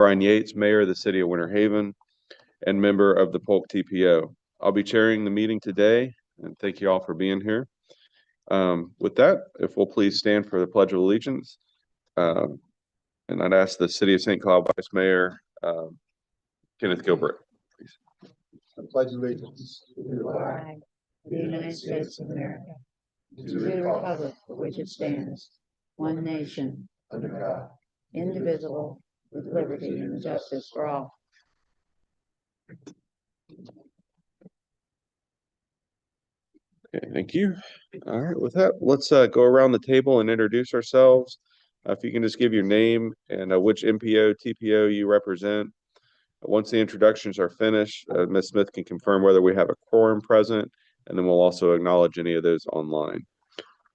Brian Yates, Mayor of the City of Winter Haven and member of the Polk TPO. I'll be chairing the meeting today, and thank you all for being here. With that, if we'll please stand for the Pledge of Allegiance. And I'd ask the City of St. Cloud Vice Mayor Kenneth Gilbert, please. I pledge allegiance to the flag of the United States of America, to the republic for which it stands, one nation, under God, indivisible, with liberty and justice for all. Okay, thank you. All right, with that, let's go around the table and introduce ourselves. If you can just give your name and which MPO, TPO you represent. Once the introductions are finished, Ms. Smith can confirm whether we have a quorum present, and then we'll also acknowledge any of those online.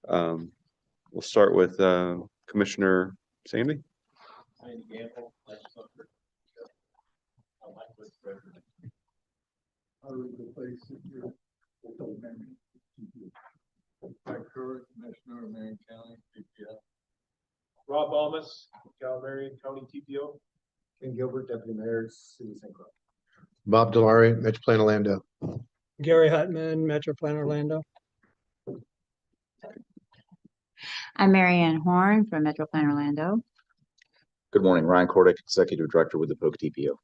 We'll start with Commissioner Sandy. Commissioner, Marion County, TPO. Rob Almas, Marion County TPO. Ken Gilbert, Deputy Mayor, City of St. Cloud. Bob Delary, Metro Plan Orlando. Gary Hutman, Metro Plan Orlando. I'm Marianne Horn from Metro Plan Orlando. Good morning, Ryan Kordick, Executive Director with the Polk TPO.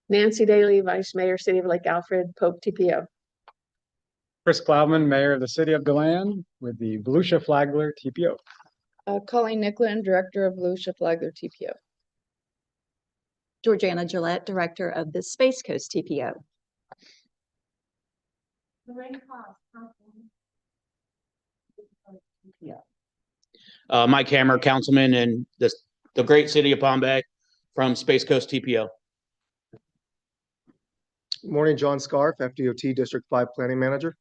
Nancy Daly, Vice Mayor, City of Lake Alfred, Polk TPO. Chris Cloudman, Mayor of the City of DeLand with the Volusia Flagler TPO. Colleen Nicklin, Director of Volusia Flagler TPO. Georgiana Gillette, Director of the Space Coast TPO. Mike Hammer, Councilman in the great city of Palm Bay from Space Coast TPO. Good morning, John Scarf, FDOT District 5 Planning Manager.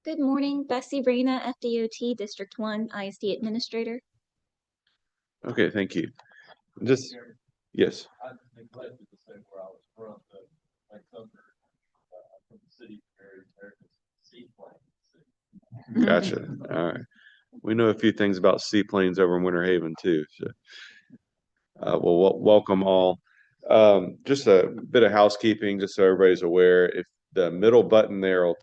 Good morning, Bessie Reyna, FDOT District 1 ISD Administrator. Okay, thank you. Just yes. I neglected to say where I was from, but my son from the city of seaplane. Gotcha. All right. We know a few things about seaplanes over in Winter Haven too. So, well, welcome all. Just a bit of housekeeping, just so everybody's aware. If the middle button there,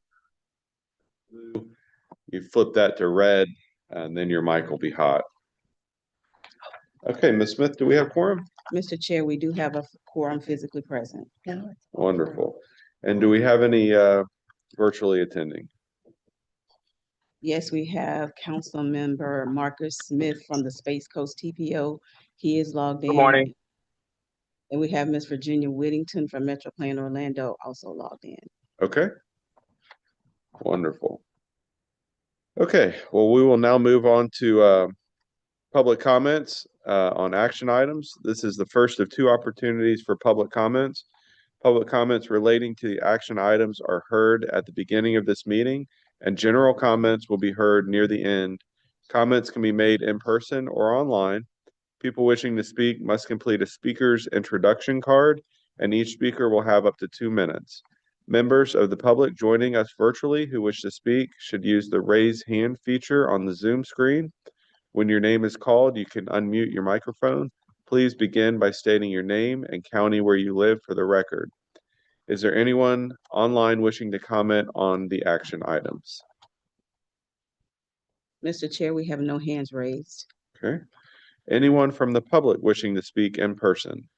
you flip that to red, and then your mic will be hot. Okay, Ms. Smith, do we have quorum? Mr. Chair, we do have a quorum physically present. Wonderful. And do we have any virtually attending? Yes, we have Council Member Marcus Smith from the Space Coast TPO. He is logged in. Good morning. And we have Ms. Virginia Whittington from Metro Plan Orlando also logged in. Okay. Wonderful. Okay, well, we will now move on to public comments on action items. This is the first of two opportunities for public comments. Public comments relating to the action items are heard at the beginning of this meeting, and general comments will be heard near the end. Comments can be made in person or online. People wishing to speak must complete a speaker's introduction card, and each speaker will have up to 2 minutes. Members of the public joining us virtually who wish to speak should use the raise hand feature on the Zoom screen. When your name is called, you can unmute your microphone. Please begin by stating your name and county where you live for the record. Is there anyone online wishing to comment on the action items? Mr. Chair, we have no hands raised. Okay. Anyone from the public wishing to speak in person?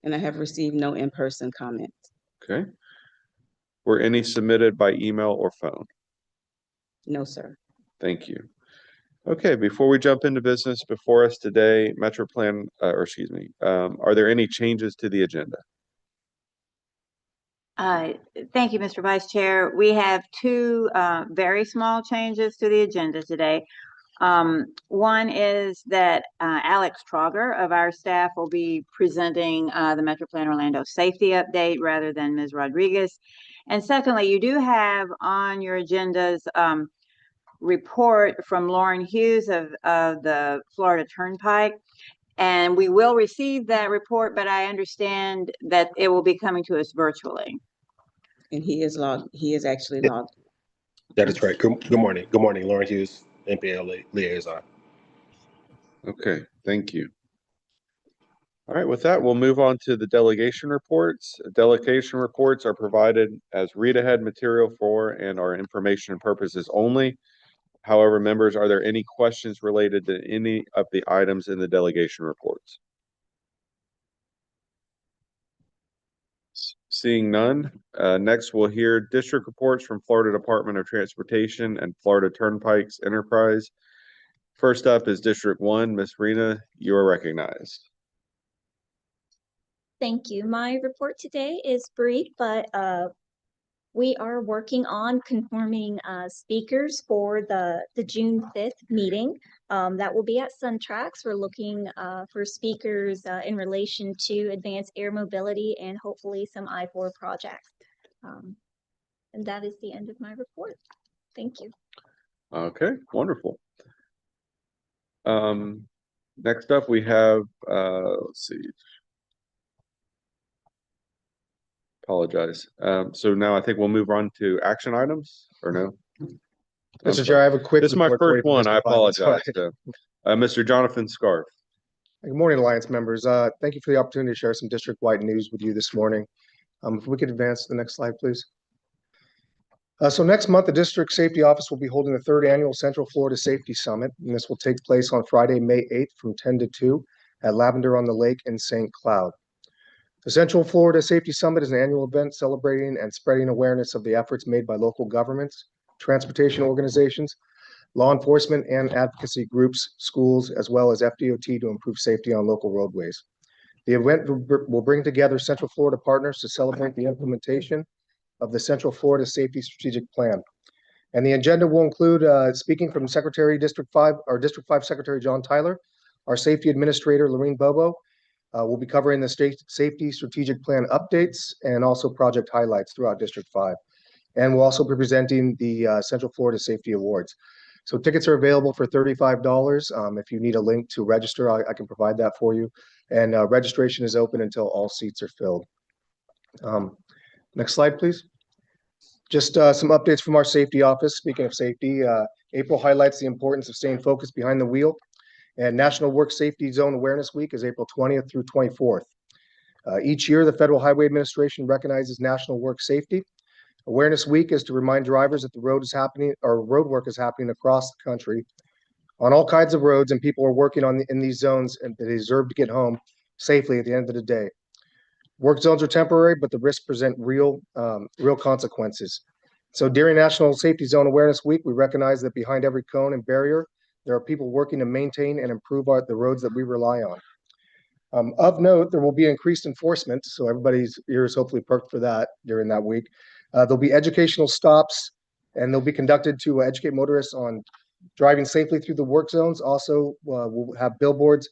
And I have received no in-person comments. Okay. Were any submitted by email or phone? No, sir. Thank you. Okay, before we jump into business before us today, Metro Plan, are there any changes to the agenda? Thank you, Mr. Vice Chair. We have two very small changes to the agenda today. One is that Alex Trauger of our staff will be presenting the Metro Plan Orlando safety update rather than Ms. Rodriguez. And secondly, you do have on your agendas report from Lauren Hughes of the Florida Turnpike. And we will receive that report, but I understand that it will be coming to us virtually. And he is actually logged. That is correct. Good morning. Good morning, Lauren Hughes, MPO liaison. Okay, thank you. All right, with that, we'll move on to the delegation reports. Delegation reports are provided as read-ahead material for and are information purposes only. However, members, are there any questions related to any of the items in the delegation reports? Seeing none, next we'll hear district reports from Florida Department of Transportation and Florida Turnpikes Enterprise. First up is District 1. Ms. Rena, you are recognized. Thank you. My report today is brief, but we are working on conforming speakers for the June 5th meeting. That will be at SunTrax. We're looking for speakers in relation to advanced air mobility and hopefully some I-4 projects. And that is the end of my report. Thank you. Okay, wonderful. Next up we have, let's see. Apologize. So now I think we'll move on to action items, or no? Mr. Chair, I have a quick. This is my report for you first from one. I District 5. That's apologize. fine. Mr. Jonathan Scarf. Good morning, Alliance members. Thank you for the opportunity to share some district-wide news with you this morning. If we could advance to the next slide, please. So next month, the District Safety Office will be holding the 3rd Annual Central Florida Safety Summit, and this will take place on Friday, May 8th from 10 to 2 at Lavender on the Lake in St. Cloud. The Central Florida Safety Summit is an annual event celebrating and spreading awareness of the efforts made by local governments, transportation organizations, law enforcement and advocacy groups, schools, as well as FDOT to improve safety on local roadways. The event will bring together Central Florida partners to celebrate the implementation of the Central Florida Safety Strategic Plan. And the agenda will include speaking from Secretary District 5, our District 5 Secretary John Tyler, our Safety Administrator Lorene Bobo. We'll be covering the state safety strategic plan updates and also project highlights throughout District 5. And we'll also be presenting the Central Florida Safety Awards. So tickets are available for $35. If you need a link to register, I can provide that for you. And registration is open until all seats are filled. Next slide, please. Just some updates from our safety office. Speaking of safety, April highlights the importance of staying focused behind the wheel. And National Work Safety Zone Awareness Week is April 20th through 24th. Each year, the Federal Highway Administration recognizes National Work Safety. Awareness Week is to remind drivers that the road is happening, or road work is happening across the country on all kinds of roads, and people are working in these zones, and they deserve to get home safely at the end of the day. Work zones are temporary, but the risks present real consequences. So during National Safety Zone Awareness Week, we recognize that behind every cone and barrier, there are people working to maintain and improve the roads that we rely on. Of note, there will be increased enforcement, so everybody's ears hopefully perked for that during that week. There'll be educational stops, and they'll be conducted to educate motorists on driving safely through the work zones. Also, we'll have billboards,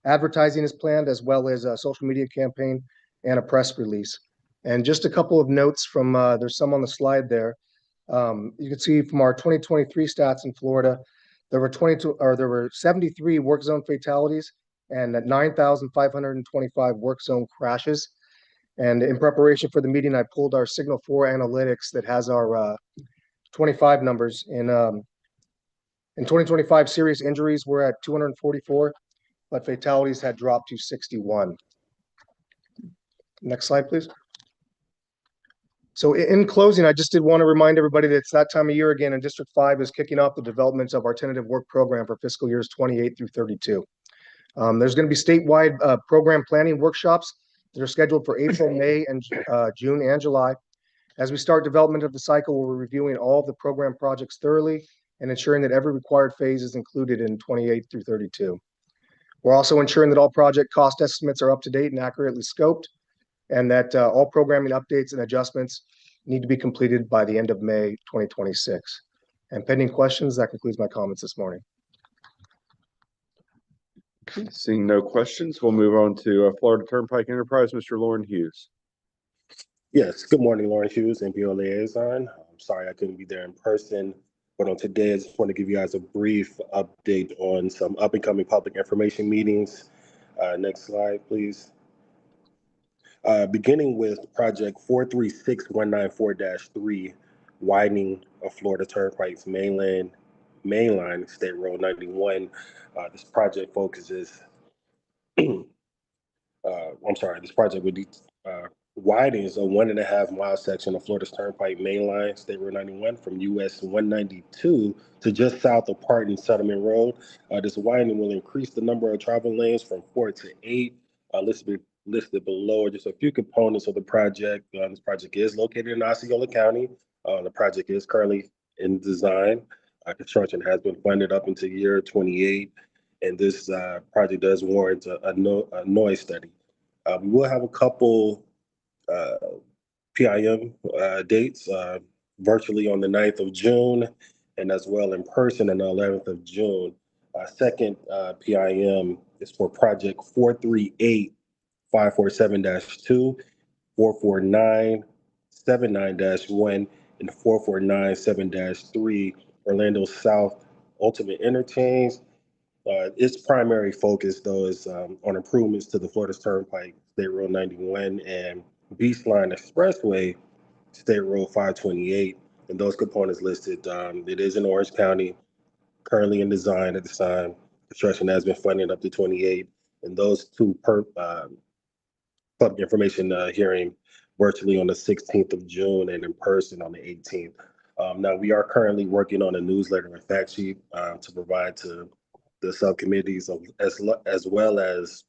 advertising is planned, as well as a social media campaign and a press release. And just a couple of notes from, there's some on the slide there. You can see from our 2023 stats in Florida, there were 73 work zone fatalities and 9,525 work zone crashes. And in preparation for the meeting, I pulled our Signal 4 analytics that has our 25 numbers. In 2025, serious injuries were at 244, but fatalities had dropped to 61. Next slide, please. So in closing, I just did want to remind everybody that it's that time of year again, and District 5 is kicking off the developments of our tentative work program for fiscal years 28 through 32. There's going to be statewide program planning workshops that are scheduled for April, May, and June and July. As we start development of the cycle, we're reviewing all of the program projects thoroughly and ensuring that every required phase is included in 28 through 32. We're also ensuring that all project cost estimates are up to date and accurately scoped, and that all programming updates and adjustments need to be completed by the end of May 2026. And pending questions, that concludes my comments this morning. Seeing no questions, we'll move on to Florida Turnpike Enterprise, Mr. Lauren Hughes. Yes, good morning, Lauren Hughes, MPO liaison. I'm sorry I couldn't be there in person, but on today, I just want to give you guys a brief update on some up and coming public information meetings. Next slide, please. Beginning with project 436194-3, widening of Florida Turnpike's mainline State Road 91. This project focuses this project would be widens a 1.5 mile section of Florida's Turnpike Main Line, State Road 91, from US 192 to just south of Parton Settlement Road. This widening will increase the number of travel lanes from 4 to 8. Listed below are just a few components of the project. This project is located in Osceola County. The project is currently in design. Construction has been funded up into year 28, and this project does warrant a noise study. We will have a couple PIM dates virtually on the 9th of June, and as well in person on the 11th of June. Second PIM is for project 438-547-2, 449-79-1, and 449-7-3, Orlando South Ultimate Interchange. Its primary focus, though, is on improvements to the Florida Turnpike, State Road 91, and Beach Line Expressway, State Road 528. And those components listed, it is in Orange County, currently in design at this time. Construction has been funded up to 28. And those two public information hearing virtually on the 16th of June and in person on the 18th. Now, we are currently working on a newsletter and fact sheet to provide to the subcommittees, as well as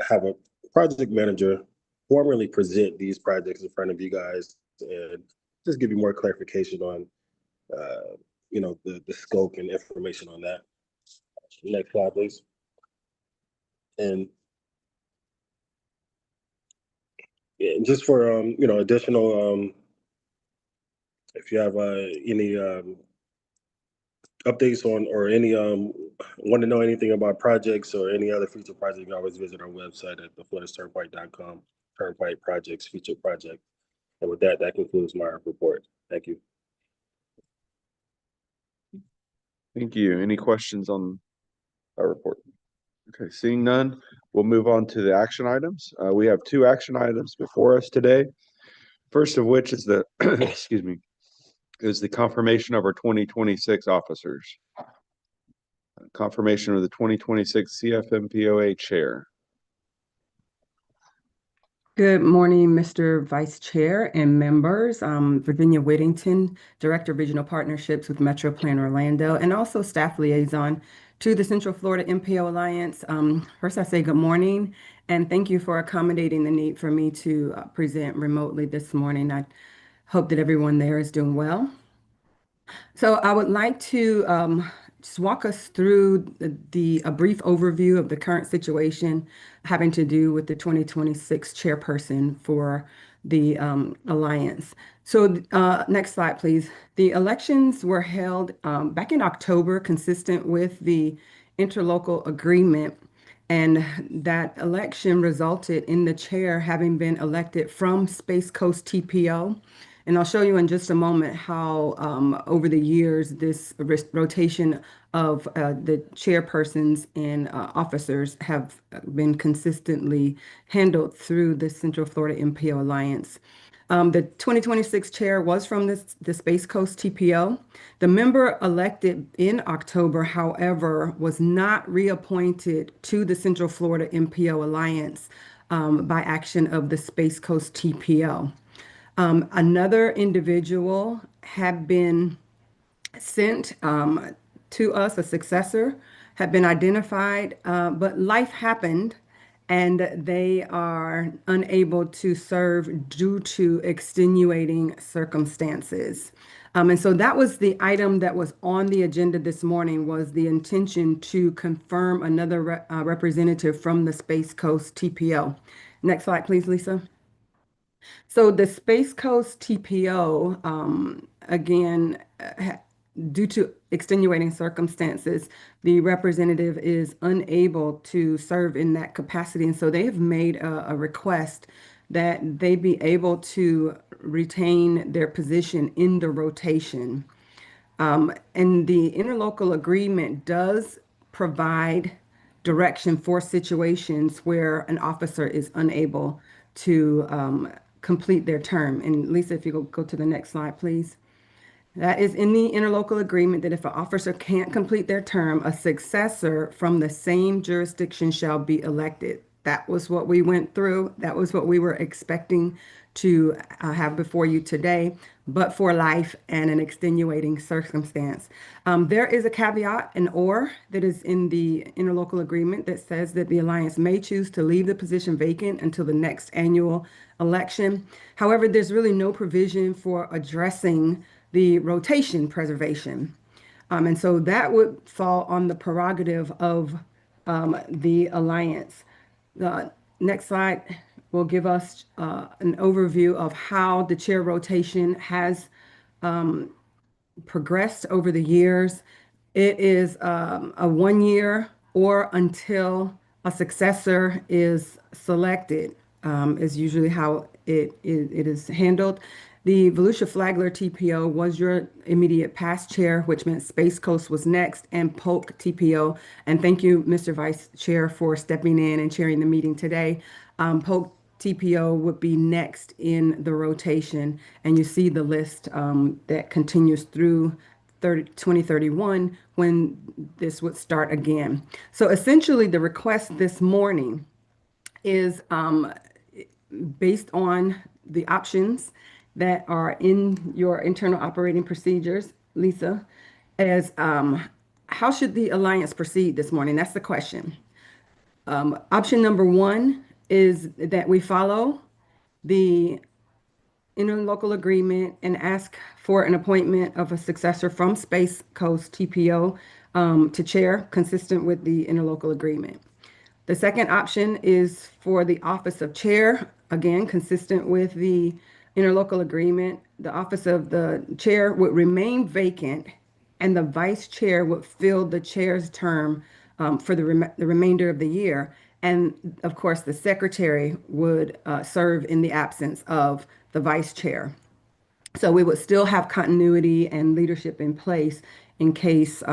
have a project manager formally present these projects in front of you guys and just give you more clarification on the scope and information on that. Next slide, please. And yeah, just for additional, if you have any updates on or any want to know anything about projects or any other future projects, you can always visit our website at thefloridasturnpike.com, Turnpike Projects Featured Project. And with that, that concludes my report. Thank you. Thank you. Any questions on our report? Okay, seeing none, we'll move on to the action items. We have two action items before us today. First of which is the, excuse me, is the confirmation of our 2026 officers. Confirmation of the 2026 CFMPOA chair. Good morning, Mr. Vice Chair and members. Virginia Whittington, Director of Regional Partnerships with Metro Plan Orlando, and also staff liaison to the Central Florida MPO Alliance. First, I say good morning, and thank you for accommodating the need for me to present remotely this morning. I hope that everyone there is doing well. So I would like to just walk us through a brief overview of the current situation having to do with the 2026 chairperson for the Alliance. So next slide, please. The elections were held back in October, consistent with the interlocal agreement, and that election resulted in the chair having been elected from Space Coast TPO. And I'll show you in just a moment how over the years, this rotation of the chairpersons and officers have been consistently handled through the Central Florida MPO Alliance. The 2026 chair was from the Space Coast TPO. The member elected in October, however, was not reappointed to the Central Florida MPO Alliance by action of the Space Coast TPO. Another individual had been sent to us, a successor had been identified, but life happened and they are unable to serve due to extenuating circumstances. And so that was the item that was on the agenda this morning, was the intention to confirm another representative from the Space Coast TPO. Next slide, please, Lisa. So the Space Coast TPO, again, due to extenuating circumstances, the representative is unable to serve in that capacity. And so they have made a request that they be able to retain their position in the rotation. And the interlocal agreement does provide direction for situations where an officer is unable to complete their term. And Lisa, if you go to the next slide, please. That is in the interlocal agreement that if an officer can't complete their term, a successor from the same jurisdiction shall be elected. That was what we went through. That was what we were expecting to have before you today, but for life and an extenuating circumstance. There is a caveat, an or, that is in the interlocal agreement that says that the alliance may choose to leave the position vacant until the next annual election. However, there's really no provision for addressing the rotation preservation. And so that would fall on the prerogative of the alliance. The next slide will give us an overview of how the chair rotation has progressed over the years. It is a 1 year or until a successor is selected, is usually how it is handled. The Volusia Flagler TPO was your immediate past chair, which meant Space Coast was next, and Polk TPO. And thank you, Mr. Vice Chair, for stepping in and chairing the meeting today. Polk TPO would be next in the rotation, and you see the list that continues through 2031 when this would start again. So essentially, the request this morning is based on the options that are in your internal operating procedures, Lisa, as how should the alliance proceed this morning? That's the question. Option number one is that we follow the interlocal agreement and ask for an appointment of a successor from Space Coast TPO to chair, consistent with the interlocal agreement. The second option is for the office of chair, again, consistent with the interlocal agreement. The office of the chair would remain vacant and the vice chair would fill the chair's term for the remainder of the year. And of course, the secretary would serve in the absence of the vice chair. So we would still have continuity and leadership in place in case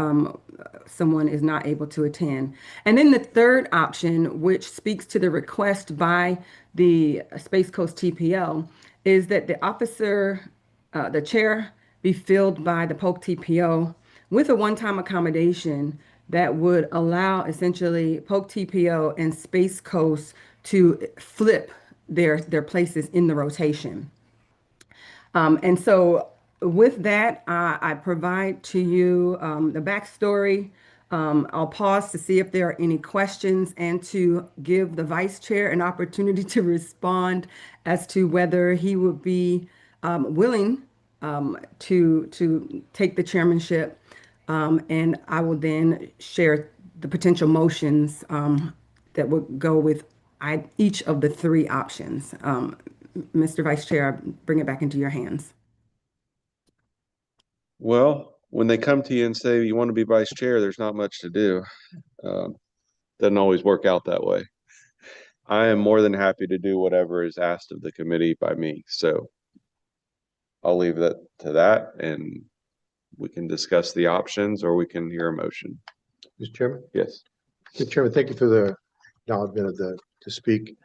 someone is not able to attend. And then the third option, which speaks to the request by the Space Coast TPO, is that the officer, the chair, be filled by the Polk TPO with a one-time accommodation that would allow essentially Polk TPO and Space Coast to flip their places in the rotation. And so with that, I provide to you the backstory. I'll pause to see if there are any questions and to give the vice chair an opportunity to respond as to whether he would be willing to take the chairmanship. And I will then share the potential motions that would go with each of the three options. Mr. Vice Chair, I bring it back into your hands. Well, when they come to you and say you want to be vice chair, there's not much to do. Doesn't always work out that way. I am more than happy to do whatever is asked of the committee by me. So I'll leave that to that, and we can discuss the options or we can hear a motion. Mr. Chairman? Yes. Mr. Chairman, thank you for the acknowledgement of to speak.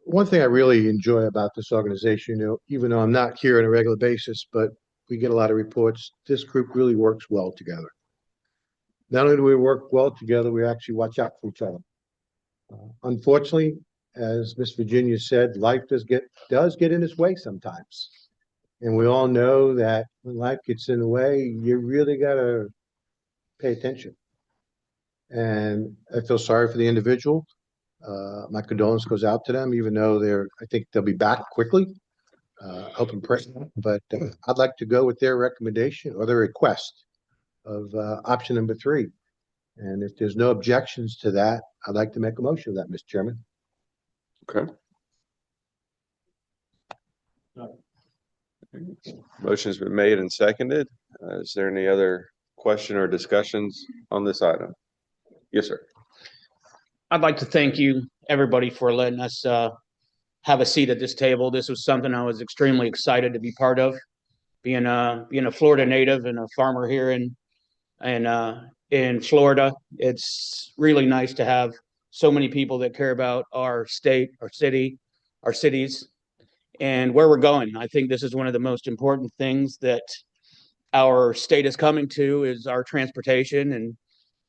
One thing I really enjoy about this organization, even though I'm not here on a regular basis, but we get a lot of reports, this group really works well together. Not only do we work well together, we actually watch out for each other. Unfortunately, as Miss Virginia said, life does get in its way sometimes. And we all know that when life gets in the way, you really got to pay attention. And I feel sorry for the individual. My condolence goes out to them, even though I think they'll be back quickly. Hope and pray. But I'd like to go with their recommendation or their request of option number 3. And if there's no objections to that, I'd like to make a motion of that, Mr. Chairman. Okay. Motion's been made and seconded. Is there any other question or discussions on this item? Yes, sir. I'd like to thank you, everybody, for letting us have a seat at this table. This was something I was extremely excited to be part of. Being a Florida native and a farmer here in Florida, it's really nice to have so many people that care about our state, our city, our cities, and where we're going. I think this is one of the most important things that our state is coming to is our transportation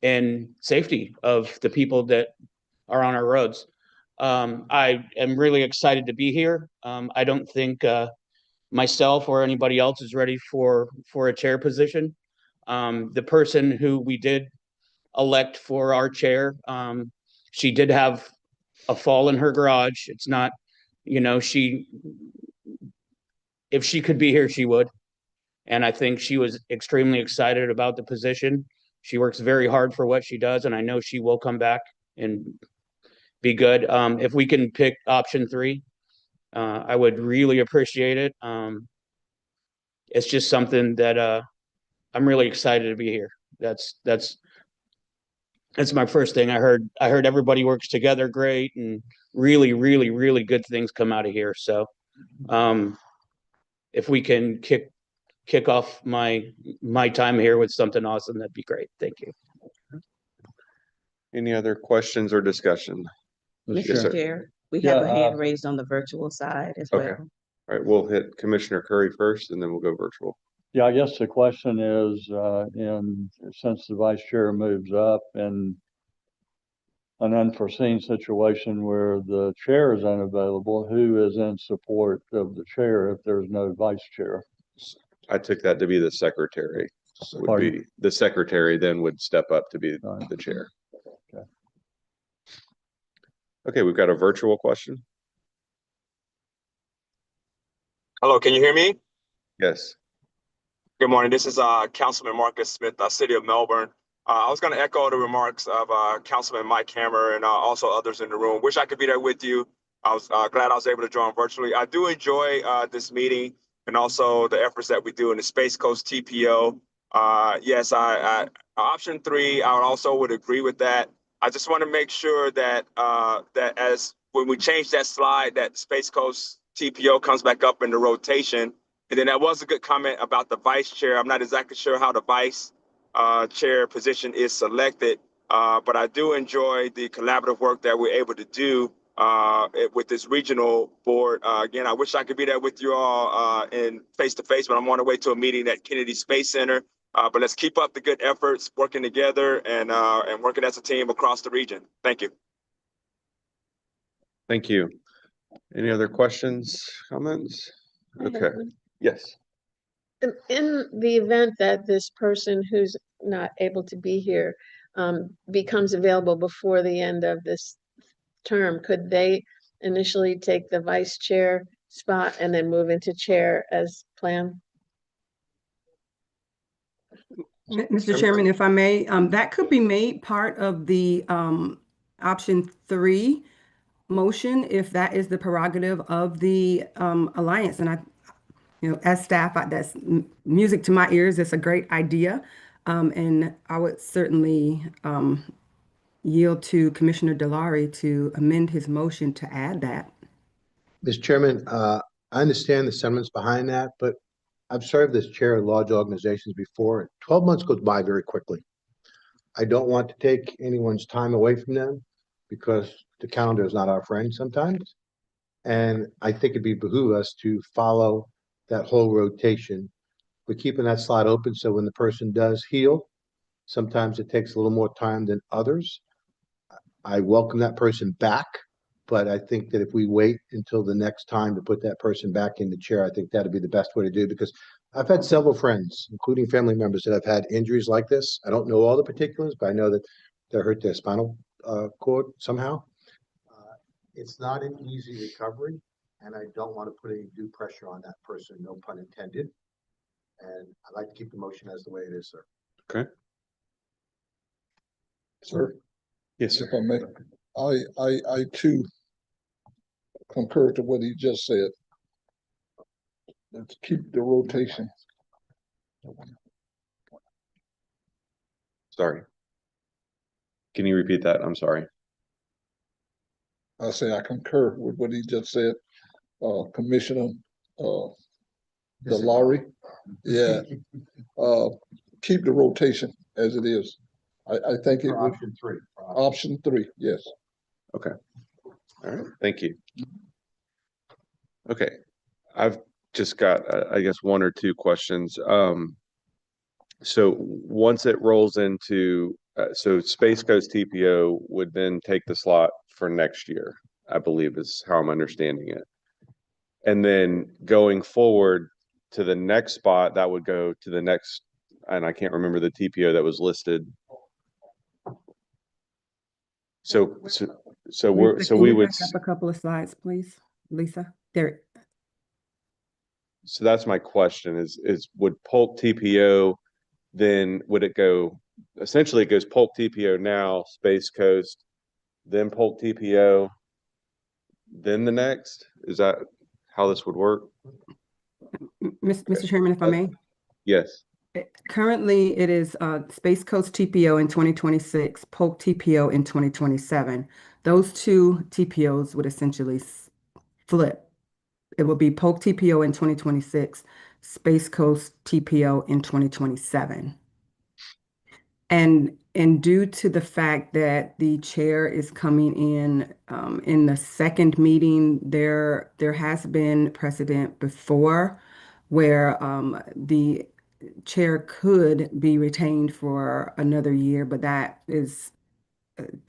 and safety of the people that are on our roads. I am really excited to be here. I don't think myself or anybody else is ready for a chair position. The person who we did elect for our chair, she did have a fall in her garage. It's not, if she could be here, she would. And I think she was extremely excited about the position. She works very hard for what she does, and I know she will come back and be good. If we can pick option 3, I would really appreciate it. It's just something that I'm really excited to be here. That's my first thing. I heard everybody works together great, and really, really, really good things come out of here. So if we can kick off my time here with something awesome, that'd be great. Thank you. Any other questions or discussion? Yes, Mr. sir. Chair, we have a Yeah, hand raised on the virtual side as Okay. well. All right, we'll hit Commissioner Curry first, and then we'll go virtual. Yeah, I guess the question is, since the vice chair moves up and an unforeseen situation where the chair is unavailable, who is in support of the chair if there's no vice chair? I took that to be the secretary. Would Pardon? be the secretary then would step up to be Right. the chair. Okay. Okay, we've got a virtual question. Hello, can you hear me? Yes. Good morning. This is Councilman Marcus Smith, City of Melbourne. I was going to echo the remarks of Councilman Mike Hammer and also others in the room. Wish I could be there with you. I was glad I was able to join virtually. I do enjoy this meeting and also the efforts that we do in the Space Coast TPO. Yes, I option 3, I also would agree with that. I just want to make sure that that as when we change that slide, that Space Coast TPO comes back up in the rotation. And then that was a good comment about the vice chair. I'm not exactly sure how the vice chair position is selected, but I do enjoy the collaborative work that we're able to do with this regional board. Again, I wish I could be there with you all in face-to-face, but I'm on the way to a meeting at Kennedy Space Center. But let's keep up the good efforts, working together and working as a team across the region. Thank you. Thank you. Any other questions, comments? Okay. Yes. In the event that this person who's not able to be here becomes available before the end of this term, could they initially take the vice chair spot and then move into chair as planned? Mr. Chairman, if I may, that could be made part of the option 3 motion if that is the prerogative of the alliance. And as staff, that's music to my ears. It's a great idea. And I would certainly yield to Commissioner Delary to amend his motion to add that. Mr. Chairman, I understand the sentiments behind that, but I've served as chair of large organizations before. 12 months goes by very quickly. I don't want to take anyone's time away from them because the calendar is not our friend sometimes. And I think it'd be behoove us to follow that whole rotation. We're keeping that slot open so when the person does heal, sometimes it takes a little more time than others. I welcome that person back, but I think that if we wait until the next time to put that person back in the chair, I think that'd be the best way to do it because I've had several friends, including family members, that have had injuries like this. I don't know all the particulars, but I know that they hurt their spinal cord somehow. It's not an easy recovery, and I don't want to put any due pressure on that person, no pun intended. And I'd like to keep the motion as the way it is, sir. Okay. Sir? Yes, If sir. I may, I too concur to what he just said. Let's keep the rotation. Sorry. Can you repeat that? I'm sorry. I say I concur with what he just said. Commissioner Delary. Yeah. Keep the rotation as it is. I think it would. Option 3. Option 3, yes. Okay. All right. Thank you. Okay. I've just got, I guess, 1 or 2 questions. So once it rolls into, so Space Coast TPO would then take the slot for next year. I believe is how I'm understanding it. And then going forward to the next spot, that would go to the next, and I can't remember the TPO that was listed. So Lisa, can we you would, back up a couple of slides, please, Lisa? There. so that's my question is would Polk TPO, then would it go, essentially it goes Polk TPO now, Space Coast, then Polk TPO, then the next? Is that how this would work? Mr. Chairman, if I may. Yes. Currently, it is Space Coast TPO in 2026, Polk TPO in 2027. Those two TPOs would essentially flip. It will be Polk TPO in 2026, Space Coast TPO in 2027. And due to the fact that the chair is coming in the second meeting, there has been precedent before where the chair could be retained for another year, but that is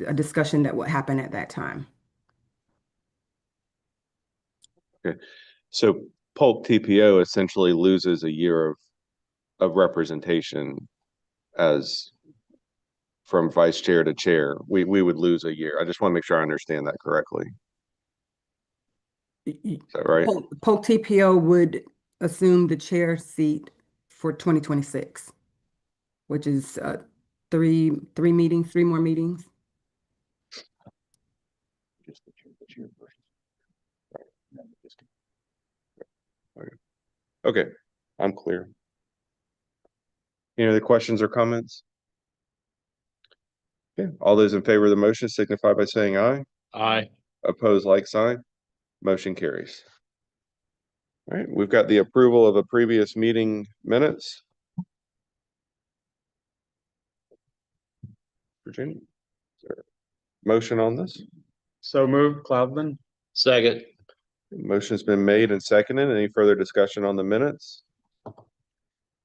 a discussion that would happen at that time. Okay. So Polk TPO essentially loses a year of representation as from vice chair to chair. We would lose a year. I just want to make sure I understand that correctly. Is that right? Polk TPO would assume the chair seat for 2026, which is three more meetings. Okay, I'm clear. Any other questions or comments? Okay, all those in favor of the motion signify by saying aye. Aye. Opposed, like sign. Motion carries. All right, we've got the approval of a previous meeting minutes. Virginia, is there a motion on this? So moved, Cloudman. Second. Motion's been made and seconded. Any further discussion on the minutes?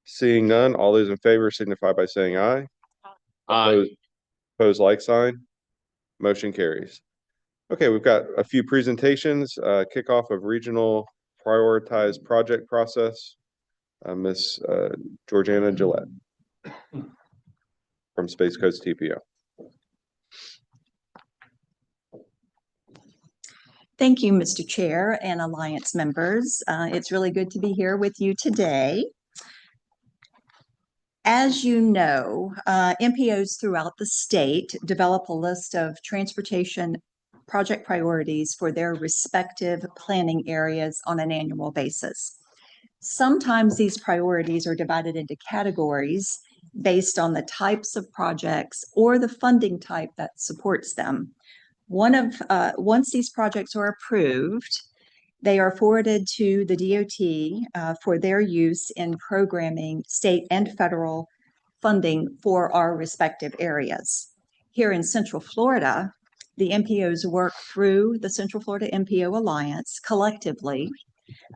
Seeing none, all those in favor signify by saying aye. Aye. Opposed, like sign. Motion carries. Okay, we've got a few presentations, kickoff of regional prioritized project process. Miss Georgiana Gillette from Space Coast TPO. Thank you, Mr. Chair and Alliance members. It's really good to be here with you today. As you know, MPOs throughout the state develop a list of transportation project priorities for their respective planning areas on an annual basis. Sometimes these priorities are divided into categories based on the types of projects or the funding type that supports them. Once these projects are approved, they are forwarded to the DOT for their use in programming state and federal funding for our respective areas. Here in Central Florida, the MPOs work through the Central Florida MPO Alliance collectively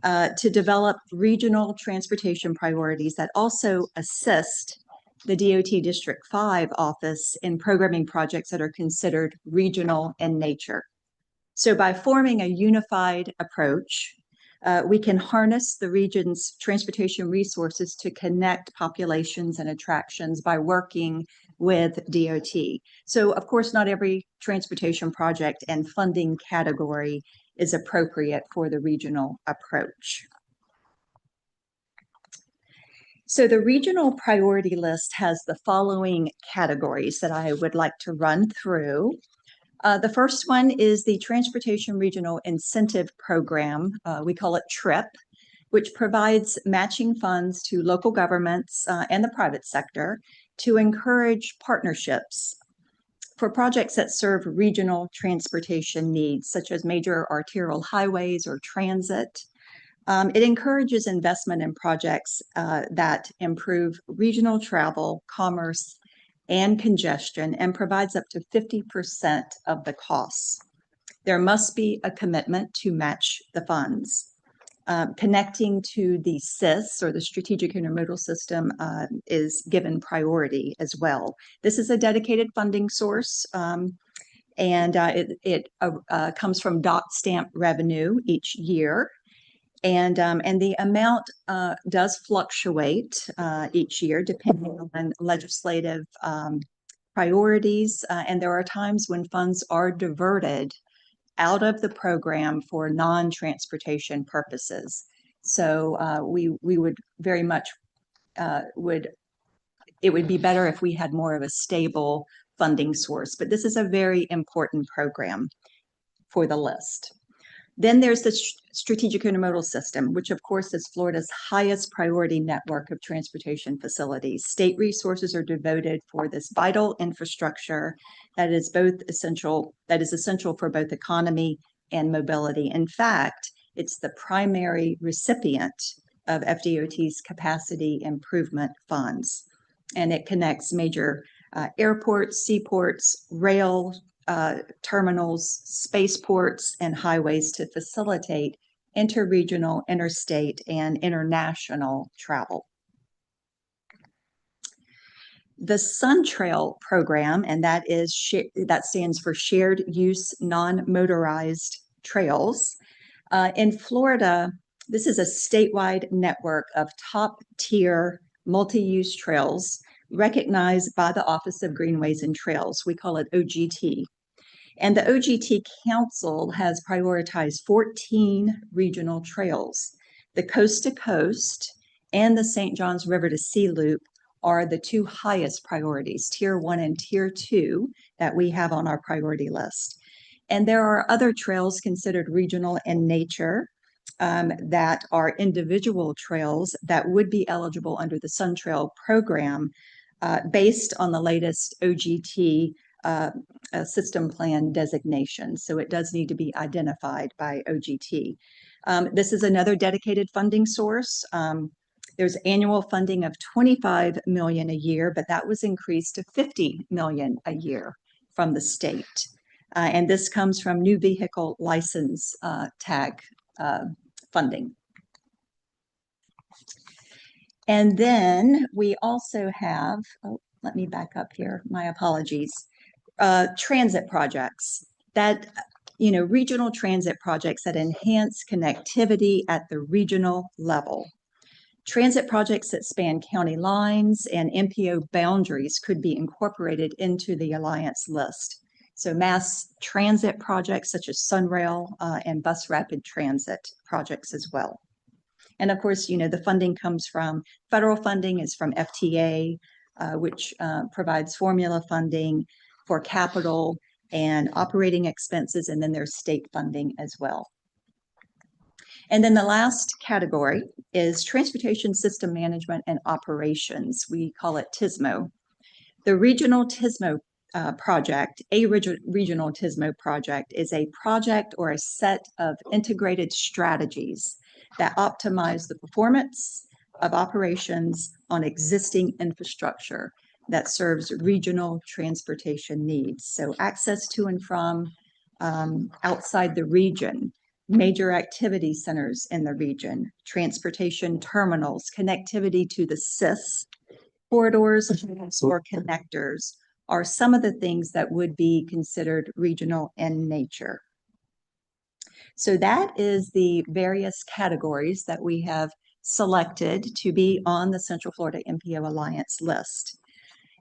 to develop regional transportation priorities that also assist the DOT District 5 office in programming projects that are considered regional in nature. So by forming a unified approach, we can harness the region's transportation resources to connect populations and attractions by working with DOT. So of course, not every transportation project and funding category is appropriate for the regional approach. So the regional priority list has the following categories that I would like to run through. The first one is the Transportation Regional Incentive Program. We call it TRIP, which provides matching funds to local governments and the private sector to encourage partnerships for projects that serve regional transportation needs, such as major arterial highways or transit. It encourages investment in projects that improve regional travel, commerce, and congestion, and provides up to 50% of the costs. There must be a commitment to match the funds. Connecting to the SIS, or the Strategic Intermodal System, is given priority as well. This is a dedicated funding source, And it comes from dock stamp revenue each year. And the amount does fluctuate each year depending on legislative priorities. And there are times when funds are diverted out of the program for non-transportation purposes. So we would very much it would be better if we had more of a stable funding source. But this is a very important program for the list. Then there's the Strategic Intermodal System, which of course is Florida's highest priority network of transportation facilities. State resources are devoted for this vital infrastructure that is essential for both economy and mobility. In fact, it's the primary recipient of FDOT's capacity improvement funds. And it connects major airports, seaports, rail terminals, spaceports, and highways to facilitate interregional, interstate, and international travel. The SunTrail program, and that stands for Shared Use Non-Motorized Trails. In Florida, this is a statewide network of top-tier multi-use trails recognized by the Office of Greenways and Trails. We call it OGT. And the OGT Council has prioritized 14 regional trails. The Coast to Coast and the St. Johns River to Sea Loop are the two highest priorities, Tier 1 and Tier 2, that we have on our priority list. And there are other trails considered regional in nature that are individual trails that would be eligible under the SunTrail program based on the latest OGT system plan designation. So it does need to be identified by OGT. This is another dedicated funding source. There's annual funding of $25 million a year, but that was increased to $50 million a year from the state. And this comes from new vehicle license tag funding. And then we also have, let me back up here, my apologies, transit projects that, regional transit projects that enhance connectivity at the regional level. Transit projects that span county lines and MPO boundaries could be incorporated into the Alliance list. So mass transit projects such as Sunrail and bus rapid transit projects as well. And of course, the funding comes from, federal funding is from FTA, which provides formula funding for capital and operating expenses, and then there's state funding as well. And then the last category is Transportation System Management and Operations. We call it TSMO. The Regional TSMO project, a regional TSMO project, is a project or a set of integrated strategies that optimize the performance of operations on existing infrastructure that serves regional transportation needs. So access to and from outside the region, major activity centers in the region, transportation terminals, connectivity to the CIS corridors or connectors are some of the things that would be considered regional in nature. So that is the various categories that we have selected to be on the Central Florida MPO Alliance list.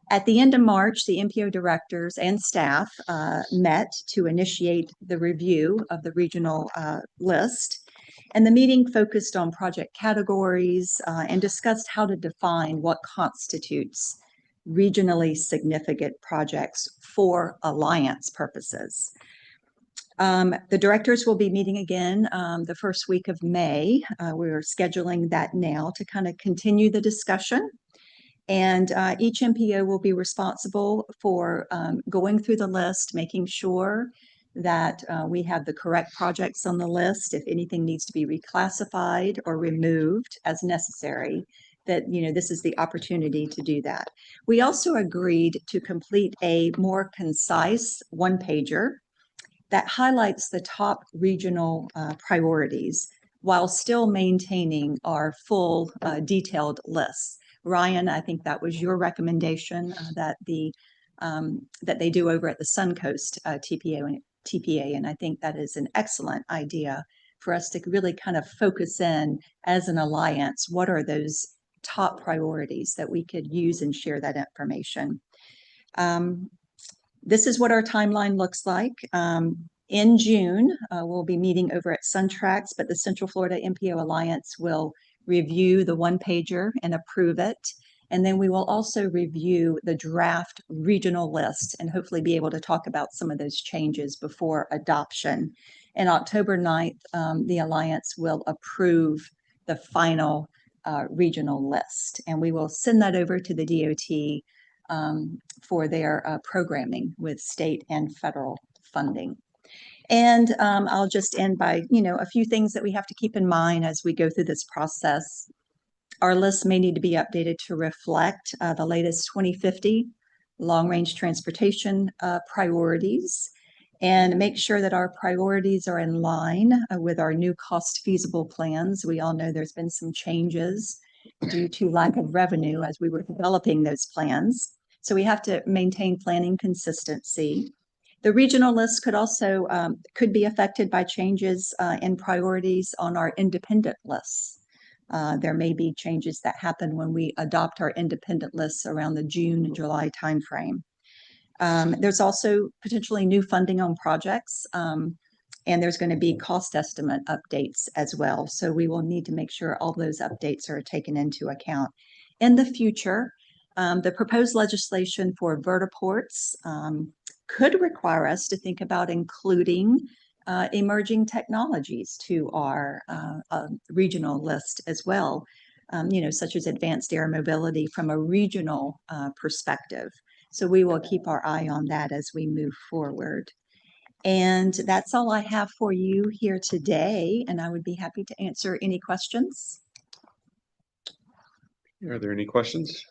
At the end of March, the MPO directors and staff met to initiate the review of the regional list. And the meeting focused on project categories and discussed how to define what constitutes regionally significant projects for Alliance purposes. The directors will be meeting again the first week of May. We're scheduling that now to kind of continue the discussion. And each MPO will be responsible for going through the list, making sure that we have the correct projects on the list. If anything needs to be reclassified or removed as necessary, that this is the opportunity to do that. We also agreed to complete a more concise one-pager that highlights the top regional priorities while still maintaining our full detailed lists. Ryan, I think that was your recommendation that the that they do over at the Suncoast TPA. And I think that is an excellent idea for us to really kind of focus in as an alliance. What are those top priorities that we could use and share that information? This is what our timeline looks like. In June, we'll be meeting over at SunTrax, but the Central Florida MPO Alliance will review the one-pager and approve it. And then we will also review the draft regional list and hopefully be able to talk about some of those changes before adoption. And October 9th, the Alliance will approve the final regional list. And we will send that over to the DOT for their programming with state and federal funding. And I'll just end by, a few things that we have to keep in mind as we go through this process. Our list may need to be updated to reflect the latest 2050 long-range transportation priorities, and make sure that our priorities are in line with our new cost feasible plans. We all know there's been some changes due to lack of revenue as we were developing those plans. So we have to maintain planning consistency. The regional list could also could be affected by changes in priorities on our independent lists. There may be changes that happen when we adopt our independent lists around the June and July timeframe. There's also potentially new funding on projects, and there's going to be cost estimate updates as well. So we will need to make sure all those updates are taken into account. In the future, the proposed legislation for vertiports could require us to think about including emerging technologies to our regional list as well, such as advanced air mobility from a regional perspective. So we will keep our eye on that as we move forward. And that's all I have for you here today, and I would be happy to answer any questions. Are there any questions?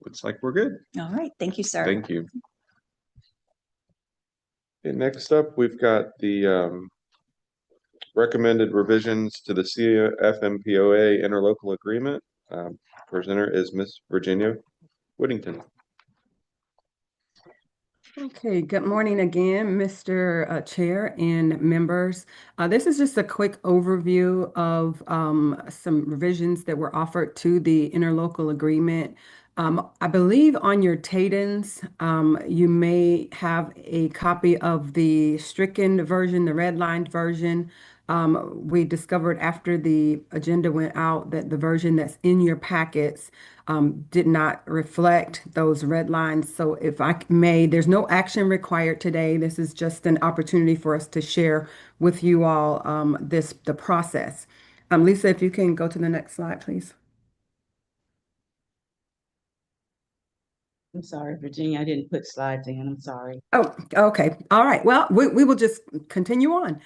Looks like we're good. All right. Thank you, sir. Thank you. Okay, next up, we've got the recommended revisions to the CFMPOA interlocal agreement. Presenter is Miss Virginia Whittington. Okay, good morning again, Mr. Chair and members. This is just a quick overview of some revisions that were offered to the interlocal agreement. I believe on your TADENs, you may have a copy of the stricken version, the redlined version. We discovered after the agenda went out that the version that's in your packets did not reflect those red lines. So if I may, there's no action required today. This is just an opportunity for us to share with you all the process. Lisa, if you can go to the next slide, please. I'm sorry, Virginia, I didn't put slides in. I'm sorry. Oh, okay. All right. Well, we will just continue on.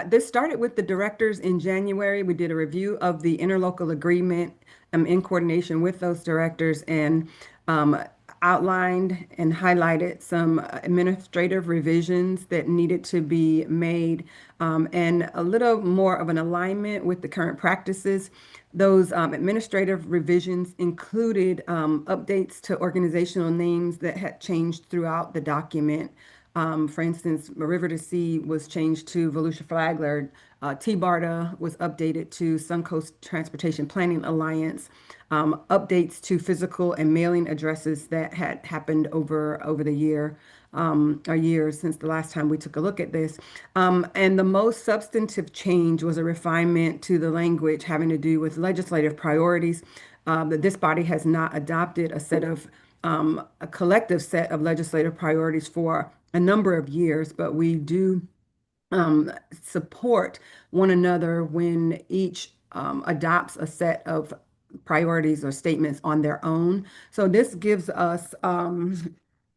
This started with the directors in January. We did a review of the interlocal agreement in coordination with those directors, and outlined and highlighted some administrative revisions that needed to be made, and a little more of an alignment with the current practices. Those administrative revisions included updates to organizational names that had changed throughout the document. For instance, River to Sea was changed to Volusia Flagler. T-BARTA was updated to Suncoast Transportation Planning Alliance. Updates to physical and mailing addresses that had happened over the year, or years since the last time we took a look at this. And the most substantive change was a refinement to the language having to do with legislative priorities. That this body has not adopted a collective set of legislative priorities for a number of years, but we do support one another when each adopts a set of priorities or statements on their own. So this gives us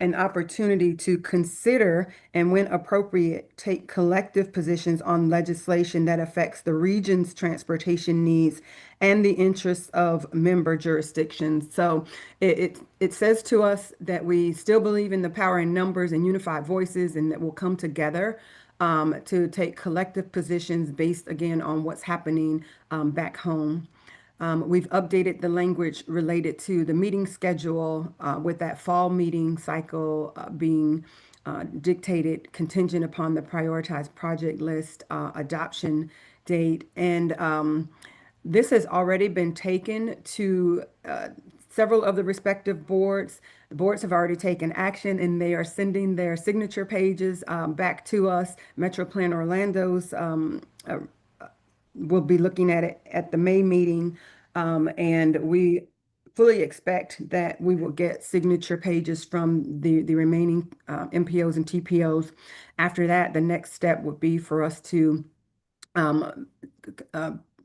an opportunity to consider and, when appropriate, take collective positions on legislation that affects the region's transportation needs and the interests of member jurisdictions. So it says to us that we still believe in the power in numbers and unified voices, and that we'll come together to take collective positions based, again, on what's happening back home. We've updated the language related to the meeting schedule with that fall meeting cycle being dictated contingent upon the prioritized project list adoption date. And this has already been taken to several of the respective boards. The boards have already taken action and they are sending their signature pages back to us. Metro Plan Orlando's will be looking at it at the May meeting. And we fully expect that we will get signature pages from the remaining MPOs and TPOs. After that, the next step would be for us to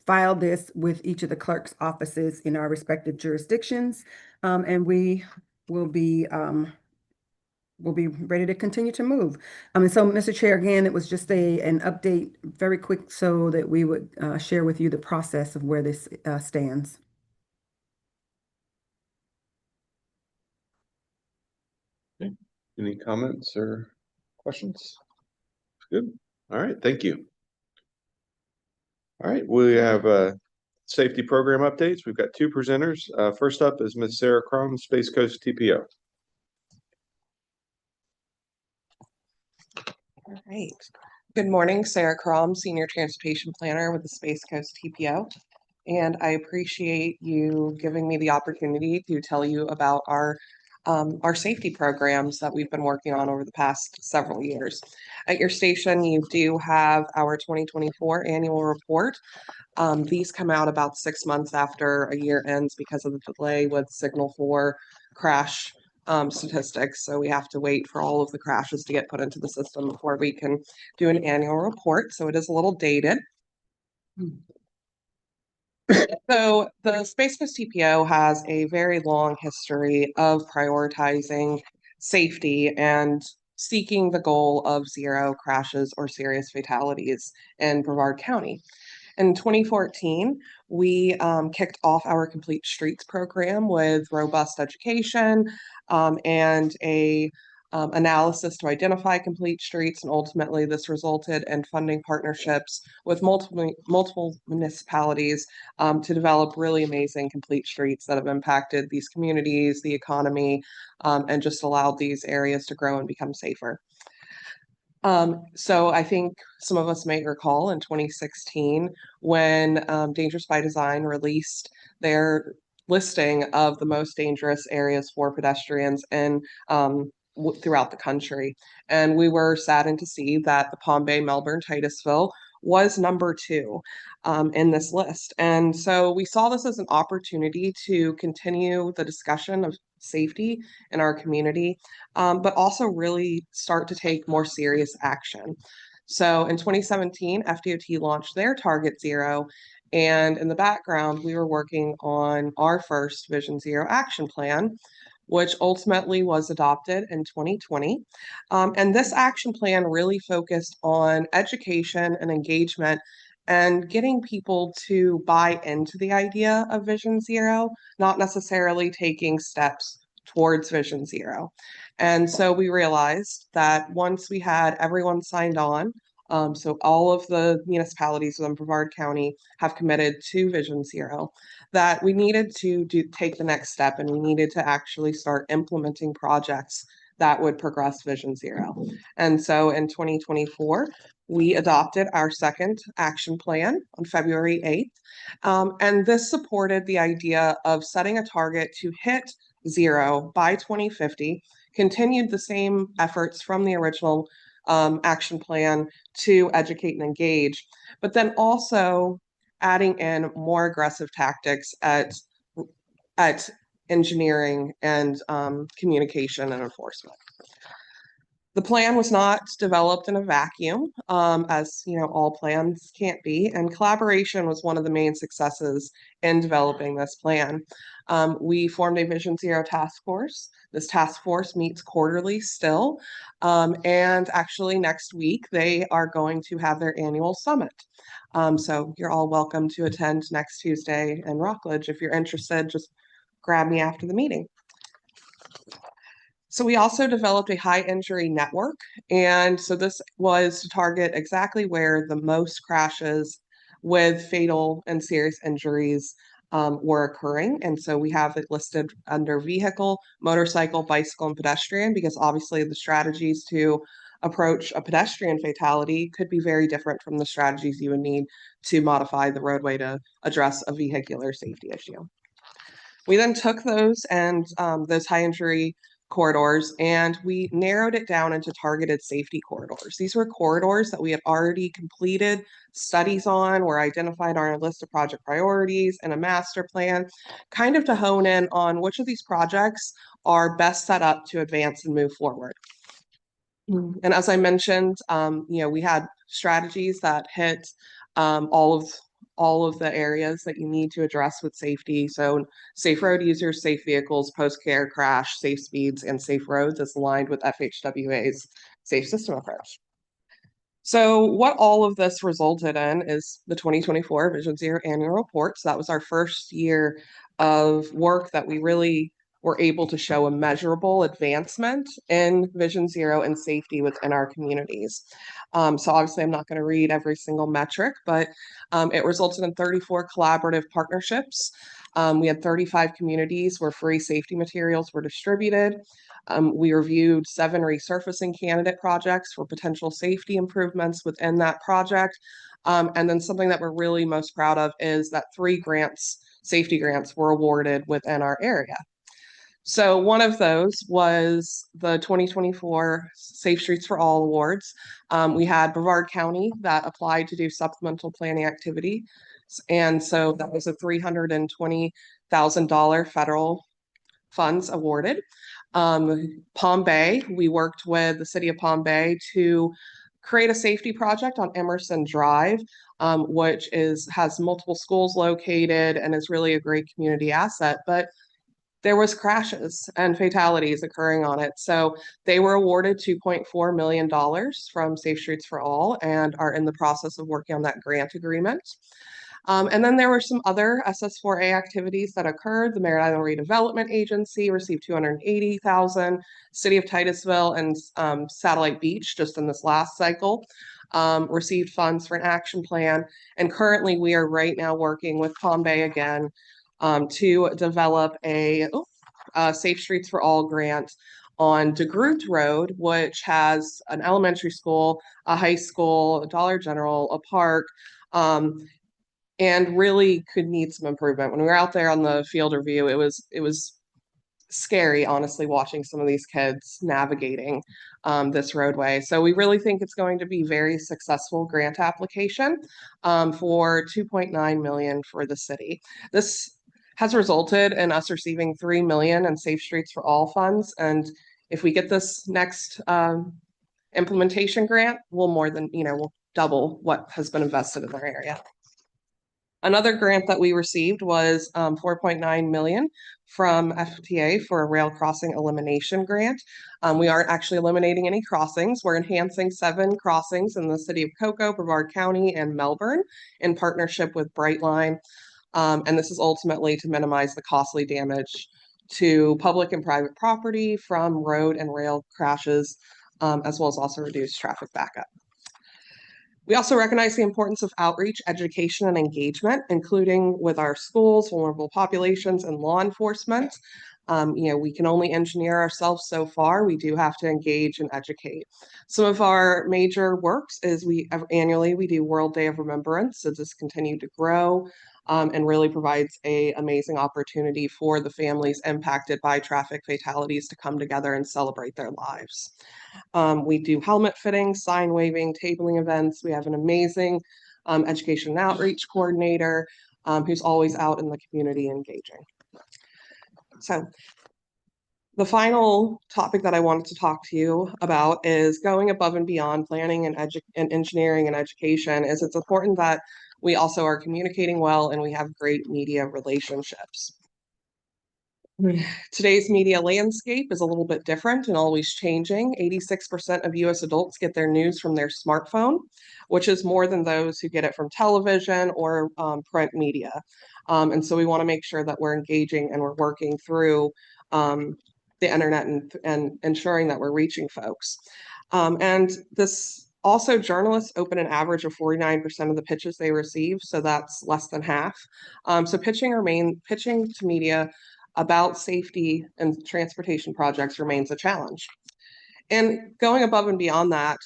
file this with each of the clerk's offices in our respective jurisdictions. And will be we'll be ready to continue to move. And so, Mr. Chair, again, it was just an update, very quick, so that we would share with you the process of where this stands. Okay. Any comments or questions? Good. All right. Thank you. All right. We have safety program updates. We've got two presenters. First up is Ms. Sarah Crum, Space Coast TPO. All right. Good morning, Sarah Crom, Senior Transportation Planner with the Space Coast TPO. And I appreciate you giving me the opportunity to tell you about our safety programs that we've been working on over the past several years. At your station, you do have our 2024 annual report. These come out about 6 months after a year ends because of the delay with Signal 4 crash statistics. So we have to wait for all of the crashes to get put into the system before we can do an annual report. So it is a little dated. So the Space Coast TPO has a very long history of prioritizing safety and seeking the goal of zero crashes or serious fatalities in Brevard County. In 2014, we kicked off our Complete Streets program with robust education and a analysis to identify complete streets, and ultimately this resulted in funding partnerships with multiple municipalities to develop really amazing complete streets that have impacted these communities, the economy, and just allowed these areas to grow and become safer. So I think some of us may recall in 2016 when Dangerous by Design released their listing of the most dangerous areas for pedestrians in throughout the country. And we were saddened to see that the Palm Bay, Melbourne, Titusville was number 2 in this list. And so we saw this as an opportunity to continue the discussion of safety in our community, but also really start to take more serious action. So in 2017, FDOT launched their Target Zero. And in the background, we were working on our first Vision Zero action plan, which ultimately was adopted in 2020. And this action plan really focused on education and engagement and getting people to buy into the idea of Vision Zero, not necessarily taking steps towards Vision Zero. And so we realized that once we had everyone signed on, so all of the municipalities within Brevard County have committed to Vision Zero, that we needed to take the next step and we needed to actually start implementing projects that would progress Vision Zero. And so in 2024, we adopted our second action plan on February 8th. And this supported the idea of setting a target to hit zero by 2050, continued the same efforts from the original action plan to educate and engage, but then also adding in more aggressive tactics at engineering and communication and enforcement. The plan was not developed in a vacuum, as you know, all plans can't be, and collaboration was one of the main successes in developing this plan. We formed a Vision Zero task force. This task force meets quarterly still, and actually next week they are going to have their annual summit. So you're all welcome to attend next Tuesday in Rockledge. If you're interested, just grab me after the meeting. So we also developed a high injury network. And so this was to target exactly where the most crashes with fatal and serious injuries were occurring. And so we have it listed under vehicle, motorcycle, bicycle, and pedestrian, because obviously the strategies to approach a pedestrian fatality could be very different from the strategies you would need to modify the roadway to address a vehicular safety issue. We then took those and those high injury corridors, and we narrowed it down into targeted safety corridors. These were corridors that we had already completed studies on, were identified on our list of project priorities and a master plan, kind of to hone in on which of these projects are best set up to advance and move forward. And as I mentioned, we had strategies that hit all of the areas that you need to address with safety. So safe road users, safe vehicles, post-care crash, safe speeds, and safe roads is aligned with FHWA's safe system approach. So what all of this resulted in is the 2024 Vision Zero annual report. So that was our first year of work that we really were able to show a measurable advancement in Vision Zero and safety within our communities. So obviously I'm not going to read every single metric, but it resulted in 34 collaborative partnerships. We had 35 communities where free safety materials were distributed. We reviewed 7 resurfacing candidate projects for potential safety improvements within that project. And then something that we're really most proud of is that 3 grants, safety grants, were awarded within our area. So one of those was the 2024 Safe Streets for All Awards. We had Brevard County that applied to do supplemental planning activity. And so that was a $320,000 federal funds awarded. Palm Bay, we worked with the city of Palm Bay to create a safety project on Emerson Drive, which has multiple schools located and is really a great community asset. But there was crashes and fatalities occurring on it. So they were awarded $2.4 million from Safe Streets for All and are in the process of working on that grant agreement. And then there were some other SS4A activities that occurred. The Merritt Island Redevelopment Agency received $280,000. City of Titusville and Satellite Beach, just in this last cycle, received funds for an action plan. And currently we are right now working with Palm Bay again to develop a Safe Streets for All grant on DeGroot Road, which has an elementary school, a high school, a Dollar General, a park, and really could need some improvement. When we were out there on the field review, it was scary, honestly, watching some of these kids navigating this roadway. So we really think it's going to be very successful grant application for $2.9 million for the city. This has resulted in us receiving $3 million in Safe Streets for All funds. And if we get this next implementation grant, we'll double what has been invested in our area. Another grant that we received was $4.9 million from FTA for a rail crossing elimination grant. We aren't actually eliminating any crossings. We're enhancing 7 crossings in the city of Cocoa, Brevard County, and Melbourne in partnership with Brightline. And this is ultimately to minimize the costly damage to public and private property from road and rail crashes, as well as also reduce traffic backup. We also recognize the importance of outreach, education, and engagement, including with our schools, vulnerable populations, and law enforcement. We can only engineer ourselves so far. We do have to engage and educate. Some of our major works is annually we do World Day of Remembrance. So this continued to grow and really provides an amazing opportunity for the families impacted by traffic fatalities to come together and celebrate their lives. We do helmet fitting, sign waving, tabling events. We have an amazing education and outreach coordinator who's always out in the community engaging. So the final topic that I wanted to talk to you about is going above and beyond planning and engineering and education. It's important that we also are communicating well and we have great media relationships. Today's media landscape is a little bit different and always changing. 86% of US adults get their news from their smartphone, which is more than those who get it from television or print media. And so we want to make sure that we're engaging and we're working through the internet and ensuring that we're reaching folks. And this Also, journalists open an average of 49% of the pitches they receive, so that's less than half. So pitching to media about safety and transportation projects remains a challenge. And going above and beyond that,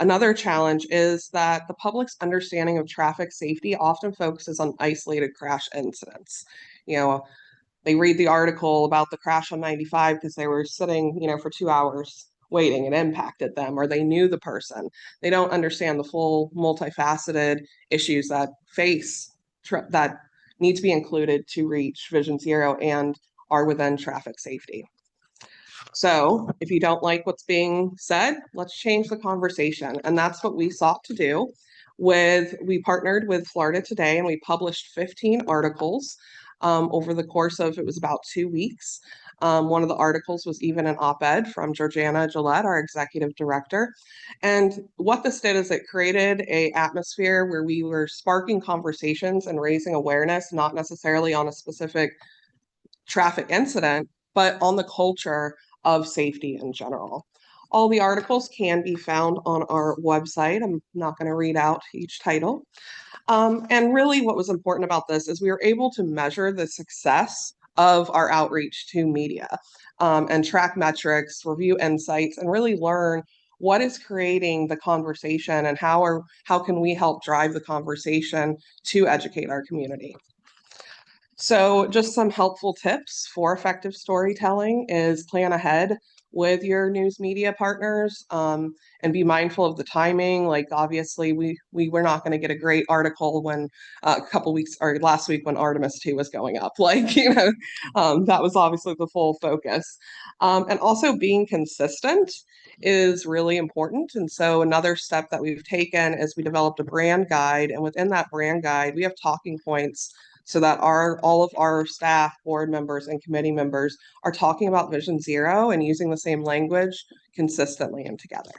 another challenge is that the public's understanding of traffic safety often focuses on isolated crash incidents. They read the article about the crash on 95 because they were sitting, for 2 hours waiting and impacted them, or they knew the person. They don't understand the full multifaceted issues that that need to be included to reach Vision Zero and are within traffic safety. So if you don't like what's being said, let's change the conversation. And that's what we sought to do. We partnered with Florida Today and we published 15 articles over the course of, it was about 2 weeks. One of the articles was even an op-ed from Georgiana Gillette, our executive director. And what this did is it created an atmosphere where we were sparking conversations and raising awareness, not necessarily on a specific traffic incident, but on the culture of safety in general. All the articles can be found on our website. I'm not going to read out each title. And really what was important about this is we were able to measure the success of our outreach to media and track metrics, review insights, and really learn what is creating the conversation and how can we help drive the conversation to educate our community. So just some helpful tips for effective storytelling is plan ahead with your news media partners and be mindful of the timing. Like obviously we were not going to get a great article when a couple weeks or last week when Artemis 2 was going up, that was obviously the full focus. And also being consistent is really important. And so another step that we've taken is we developed a brand guide, and within that brand guide, we have talking points so that all of our staff, board members, and committee members are talking about Vision Zero and using the same language consistently and together.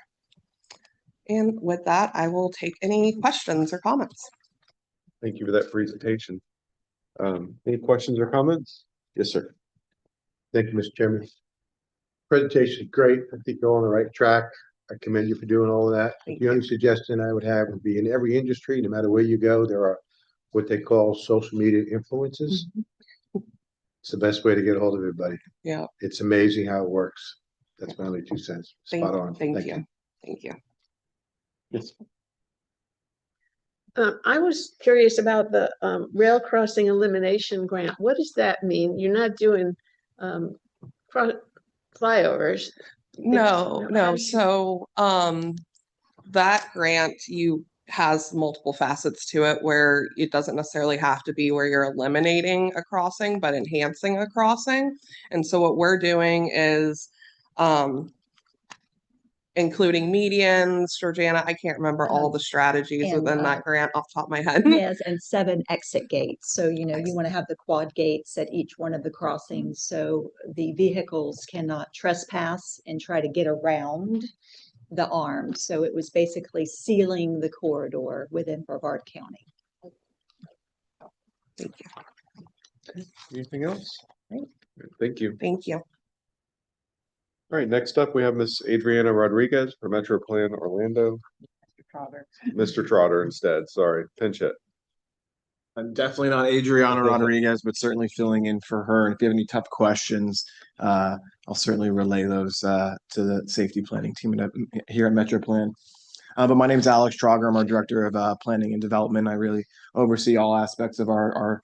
And with that, I will take any questions or comments. Thank you for that presentation. Any questions or comments? Yes, sir. Thank you, Mr. Chairman. Presentation is great. I think you're on the right track. I commend you for doing all of that. The only suggestion I would have would be in every industry, no matter where you go, there are what they call social media influences. It's the best way to get a hold of everybody. Yeah. It's amazing how it works. That's my only 2 cents. Spot on. Thank you. Thank you. Yes. I was curious about the rail crossing elimination grant. What does that mean? You're not doing flyovers. No. So that grant has multiple facets to it where it doesn't necessarily have to be where you're eliminating a crossing, but enhancing a crossing. And so what we're doing is including medians. Georgiana, I can't remember all the strategies within that grant off the top of my head. Yes, and 7 exit gates. So, you want to have the quad gates at each one of the crossings so the vehicles cannot trespass and try to get around the arm. So it was basically sealing the corridor within Brevard County. Thank you. Anything else? Great. Thank you. Thank you. All right, next up, we have Miss Adriana Rodriguez for Metro Plan Orlando. Mr. Trotter instead, sorry, pinch hit. I'm definitely not Adriana Rodriguez, but certainly filling in for her. And if you have any tough questions, I'll certainly relay those to the safety planning team here at Metro Plan. But my name is Alex Trauger. I'm our Director of Planning and Development. I really oversee all aspects of our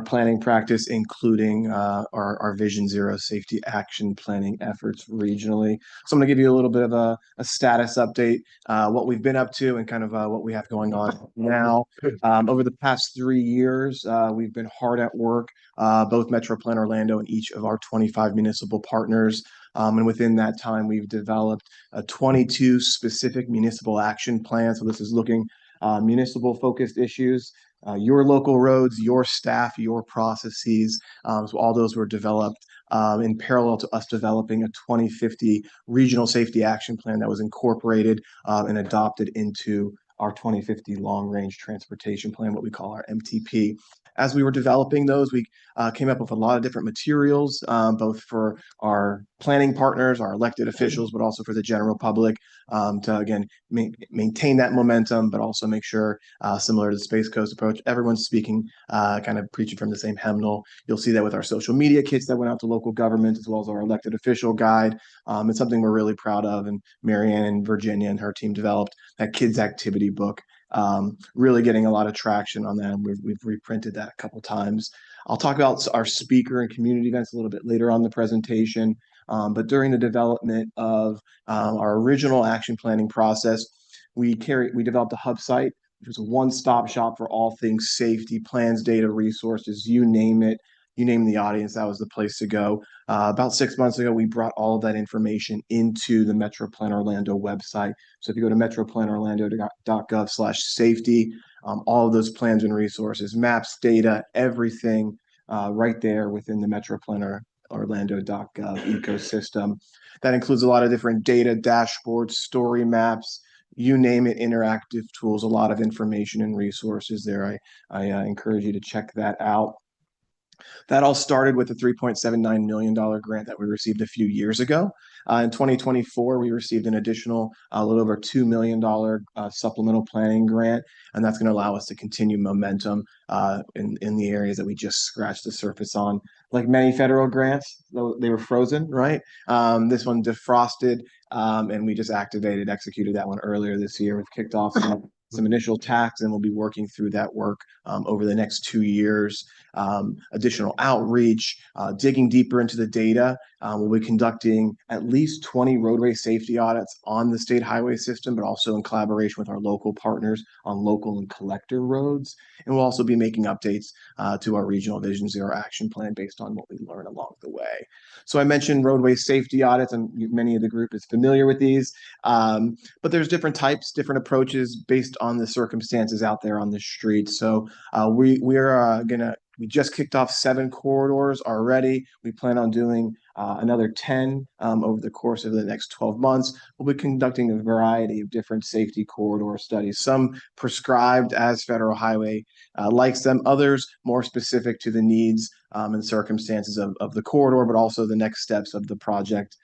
planning practice, including our Vision Zero safety action planning efforts regionally. So I'm going to give you a little bit of a status update, what we've been up to and kind of what we have going on now. Over the past 3 years, we've been hard at work, both Metro Plan Orlando and each of our 25 municipal partners. And within that time, we've developed 22 specific municipal action plans. So this is looking municipal focused issues, your local roads, your staff, your processes. So all those were developed in parallel to us developing a 2050 regional safety action plan that was incorporated and adopted into our 2050 long range transportation plan, what we call our MTP. As we were developing those, we came up with a lot of different materials, both for our planning partners, our elected officials, but also for the general public, to again maintain that momentum, but also make sure, similar to the Space Coast approach, everyone's speaking, kind of preaching from the same hymnal. You'll see that with our social media kits that went out to local governments, as well as our elected official guide. It's something we're really proud of, and Marianne and Virginia and her team developed that kids activity book, really getting a lot of traction on that. We've reprinted that a couple times. I'll talk about our speaker and community events a little bit later on the presentation. But during the development of our original action planning process, we developed a hub site, which was a one-stop shop for all things safety, plans, data, resources, you name it. You name the audience, that was the place to go. About 6 months ago, we brought all of that information into the Metro Plan Orlando website. So if you go to metroplanorlando.gov/safety, all of those plans and resources, maps, data, everything right there within the Metro Plan Orlando.gov ecosystem. That includes a lot of different data, dashboards, story maps, you name it, interactive tools, a lot of information and resources there. I encourage you to check that out. That all started with a $3.79 million grant that we received a few years ago. In 2024, we received an additional a little over $2 million supplemental planning grant, and that's going to allow us to continue momentum in the areas that we just scratched the surface on. Like many federal grants, they were frozen, right? This one defrosted, and we just executed that one earlier this year. We've kicked off some initial tasks, and we'll be working through that work over the next 2 years. Additional outreach, digging deeper into the data. We'll be conducting at least 20 roadway safety audits on the state highway system, but also in collaboration with our local partners on local and collector roads. And we'll also be making updates to our regional Vision Zero action plan based on what we learn along the way. So I mentioned roadway safety audits, and many of the group is familiar with these, but there's different types, different approaches based on the circumstances out there on the street. So we just kicked off 7 corridors already. We plan on doing another 10 over the course of the next 12 months. We'll be conducting a variety of different safety corridor studies, some prescribed as Federal Highway likes them, others more specific to the needs and circumstances of the corridor, but also the next steps of the project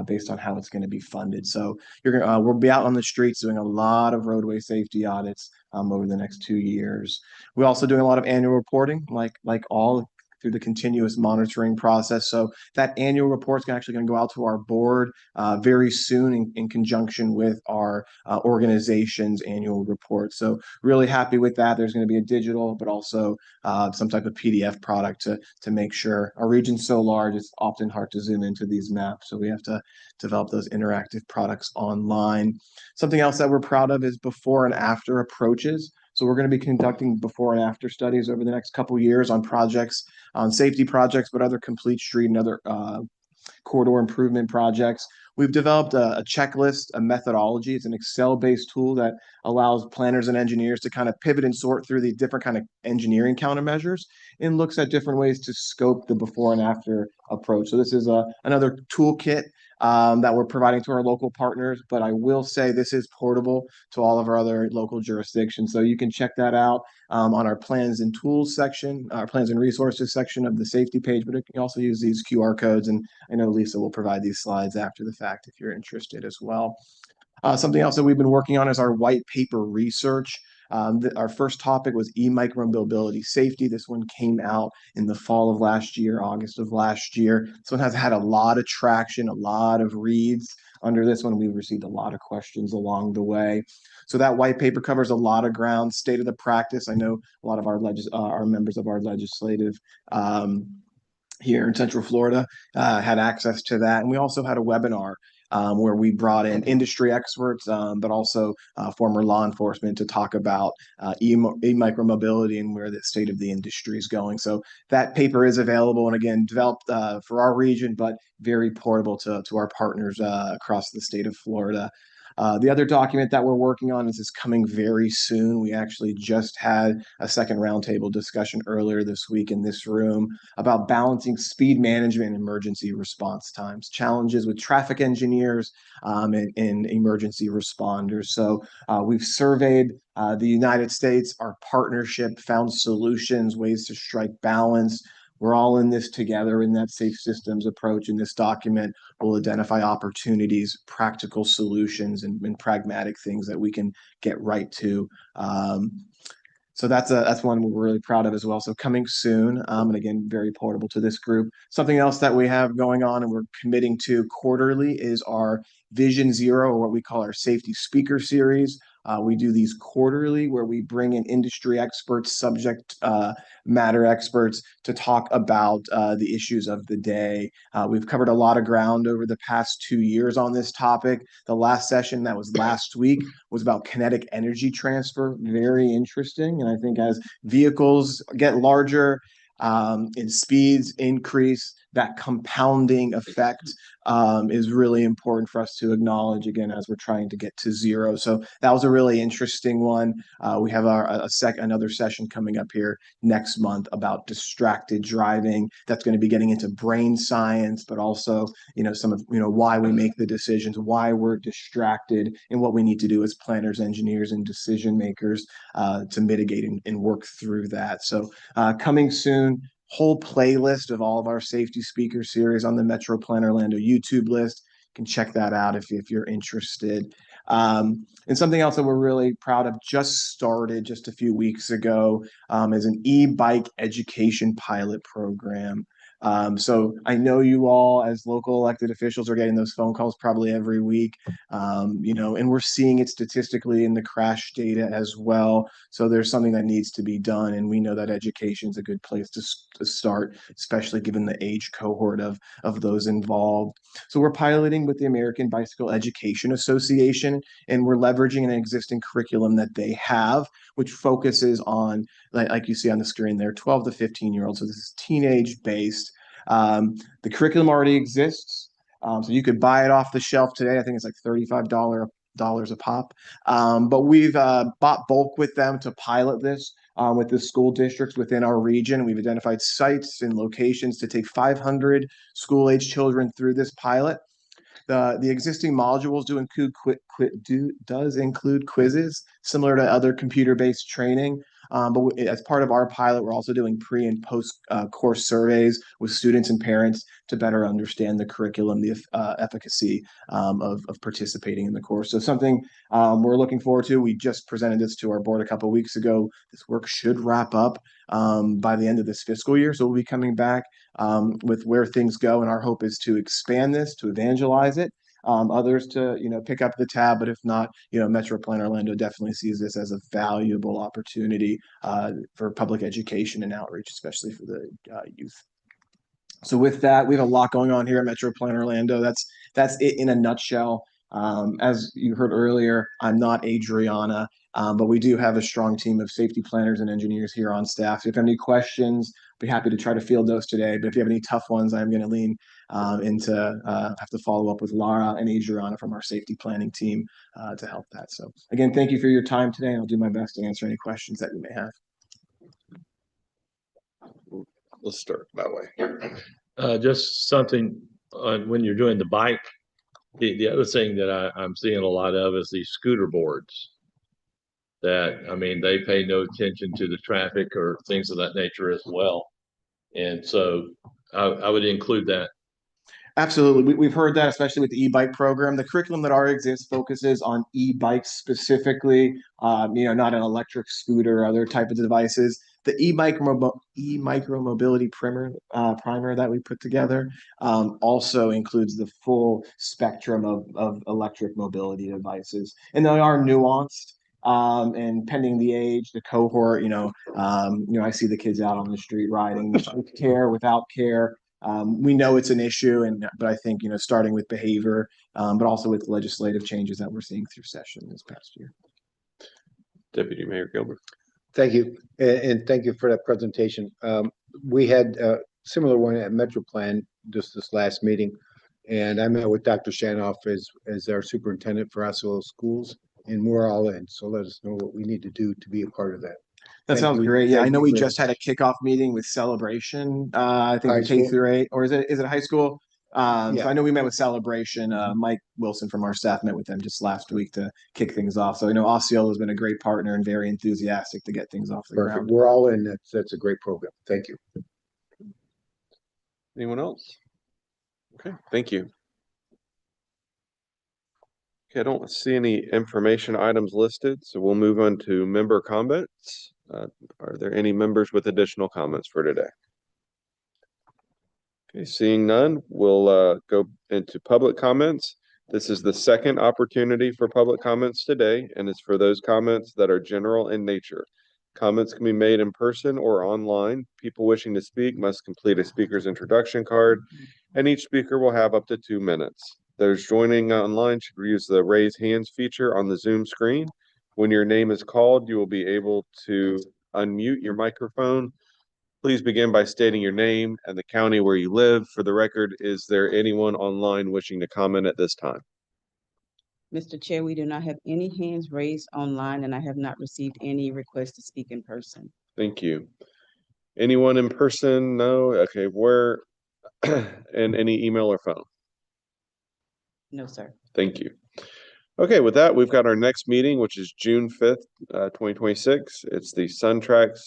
based on how it's going to be funded. So we'll be out on the streets doing a lot of roadway safety audits over the next 2 years. We're also doing a lot of annual reporting, like all through the continuous monitoring process. So that annual report is actually going to go out to our board very soon in conjunction with our organization's annual report. So really happy with that. There's going to be a digital, but also some type of PDF product to make sure. Our region's so large, it's often hard to zoom into these maps. So we have to develop those interactive products online. Something else that we're proud of is before and after approaches. So we're going to be conducting before and after studies over the next couple of years on projects, on safety projects, but other complete street and other corridor improvement projects. We've developed a checklist, a methodology. It's an Excel-based tool that allows planners and engineers to kind of pivot and sort through the different kind of engineering countermeasures and looks at different ways to scope the before and after approach. So this is another toolkit that we're providing to our local partners, but I will say this is portable to all of our other local jurisdictions. So you can check that out on our plans and tools section, our plans and resources section of the safety page, but you can also use these QR codes. And I know Lisa will provide these slides after the fact if you're interested as well. Something else that we've been working on is our white paper research. Our first topic was e-micromobility safety. This one came out in the fall of last year, August of last year. This one has had a lot of traction, a lot of reads under this one. We've received a lot of questions along the way. So that white paper covers a lot of ground, state of the practice. I know a lot of our members of our legislative here in Central Florida had access to that. And we also had a webinar where we brought in industry experts, but also former law enforcement to talk about e-micromobility and where the state of the industry is going. So that paper is available and again, developed for our region, but very portable to our partners across the state of Florida. The other document that we're working on is coming very soon. We actually just had a second roundtable discussion earlier this week in this room about balancing speed management and emergency response times, challenges with traffic engineers and emergency responders. So we've surveyed the United States, our partnership, found solutions, ways to strike balance. We're all in this together in that safe systems approach. In this document, we'll identify opportunities, practical solutions, and pragmatic things that we can get right to. So that's one we're really proud of as well. So coming soon, and again, very portable to this group. Something else that we have going on and we're committing to quarterly is our Vision Zero, or what we call our safety speaker series. We do these quarterly where we bring in industry experts, subject matter experts to talk about the issues of the day. We've covered a lot of ground over the past 2 years on this topic. The last session that was last week was about kinetic energy transfer. Very interesting. And I think as vehicles get larger and speeds increase, that compounding effect is really important for us to acknowledge again as we're trying to get to zero. So that was a really interesting one. We have another session coming up here next month about distracted driving. That's going to be getting into brain science, but also some of why we make the decisions, why we're distracted, and what we need to do as planners, engineers, and decision makers to mitigate and work through that. So coming soon. Whole playlist of all of our safety speaker series on the Metro Plan Orlando YouTube list. You can check that out if you're interested. And something else that we're really proud of just started just a few weeks ago is an e-bike education pilot program. So I know you all as local elected officials are getting those phone calls probably every week, and we're seeing it statistically in the crash data as well. So there's something that needs to be done. And we know that education is a good place to start, especially given the age cohort of those involved. So we're piloting with the American Bicycle Education Association, and we're leveraging an existing curriculum that they have, which focuses on, like you see on the screen there, 12 to 15-year-olds. So this is teenage based. The curriculum already exists. So you could buy it off the shelf today. I think it's like $35 a pop. But we've bought bulk with them to pilot this with the school districts within our region. We've identified sites and locations to take 500 school-age children through this pilot. The existing modules does include quizzes similar to other computer-based training. But as part of our pilot, we're also doing pre and post course surveys with students and parents to better understand the curriculum, the efficacy of participating in the course. So something we're looking forward to. We just presented this to our board a couple of weeks ago. This work should wrap up by the end of this fiscal year. So we'll be coming back with where things go. And our hope is to expand this, to evangelize it. Others to pick up the tab, but if not, Metro Plan Orlando definitely sees this as a valuable opportunity for public education and outreach, especially for the youth. So with that, we have a lot going on here at Metro Plan Orlando. That's it in a nutshell. As you heard earlier, I'm not Adriana, but we do have a strong team of safety planners and engineers here on staff. If you have any questions, I'd be happy to try to field those today. But if you have any tough ones, I'm going to lean into have to follow up with Lara and Adriana from our safety planning team to help that. So again, thank you for your time today. I'll do my best to answer any questions that you may have. Let's start that way. Just something when you're doing the bike. The other thing that I'm seeing a lot of is these scooter boards that, I mean, they pay no attention to the traffic or things of that nature as well. And so I would include that. Absolutely. We've heard that, especially with the e-bike program. The curriculum that already exists focuses on e-bikes specifically, not an electric scooter or other type of devices. The e-micro mobility primer that we put together also includes the full spectrum of electric mobility devices. And they are nuanced. And pending the age, the cohort, I see the kids out on the street riding with care, without care. We know it's an issue, but I think, starting with behavior, but also with legislative changes that we're seeing through session this past year. Deputy Mayor Gilbert. Thank you. And thank you for that presentation. We had a similar one at Metro Plan just this last meeting. And I met with Dr. Shanoff as our superintendent for Osceola Schools, and we're all in. So let us know what we need to do to be a part of that. That Thank sounds you. great. Yeah, I Thank know you we for- just had a kickoff meeting with Celebration, I think High K school? through 8, or is it high school? So Yeah. I know we met with Celebration. Mike Wilson from our staff met with them just last week to kick things off. So I know Osceola has been a great partner and very enthusiastic to get things off the Perfect. ground. We're all in. That's a great program. Thank you. Anyone else? Okay, thank you. Okay, I don't see any information items listed, so we'll move on to member comments. Are there any members with additional comments for today? Okay, seeing none, we'll go into public comments. This is the second opportunity for public comments today, and it's for those comments that are general in nature. Comments can be made in person or online. People wishing to speak must complete a speaker's introduction card, and each speaker will have up to 2 minutes. Those joining online should use the raise hands feature on the Zoom screen. When your name is called, you will be able to unmute your microphone. Please begin by stating your name and the county where you live. For the record, is there anyone online wishing to comment at this time? Mr. Chair, we do not have any hands raised online, and I have not received any requests to speak in person. Thank you. Anyone in person? No? Okay, where, and any email or phone? No, sir. Thank you. Okay, with that, we've got our next meeting, which is June 5th, 2026. It's the SunTrax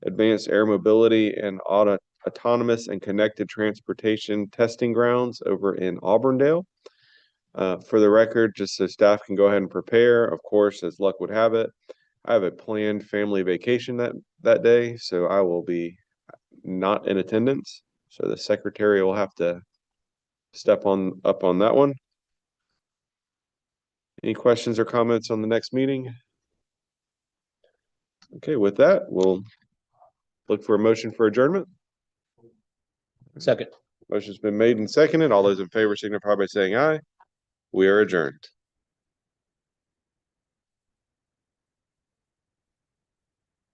Advanced Air Mobility and Autonomous and Connected Transportation Testing Grounds over in Auburndale. For the record, just so staff can go ahead and prepare, of course, as luck would have it, I have a planned family vacation that day, so I will be not in attendance. So the secretary will have to step up on that one. Any questions or comments on the next meeting? Okay, with that, we'll look for a motion for adjournment. Second. Motion's been made and seconded. All those in favor signify by saying aye. We are adjourned.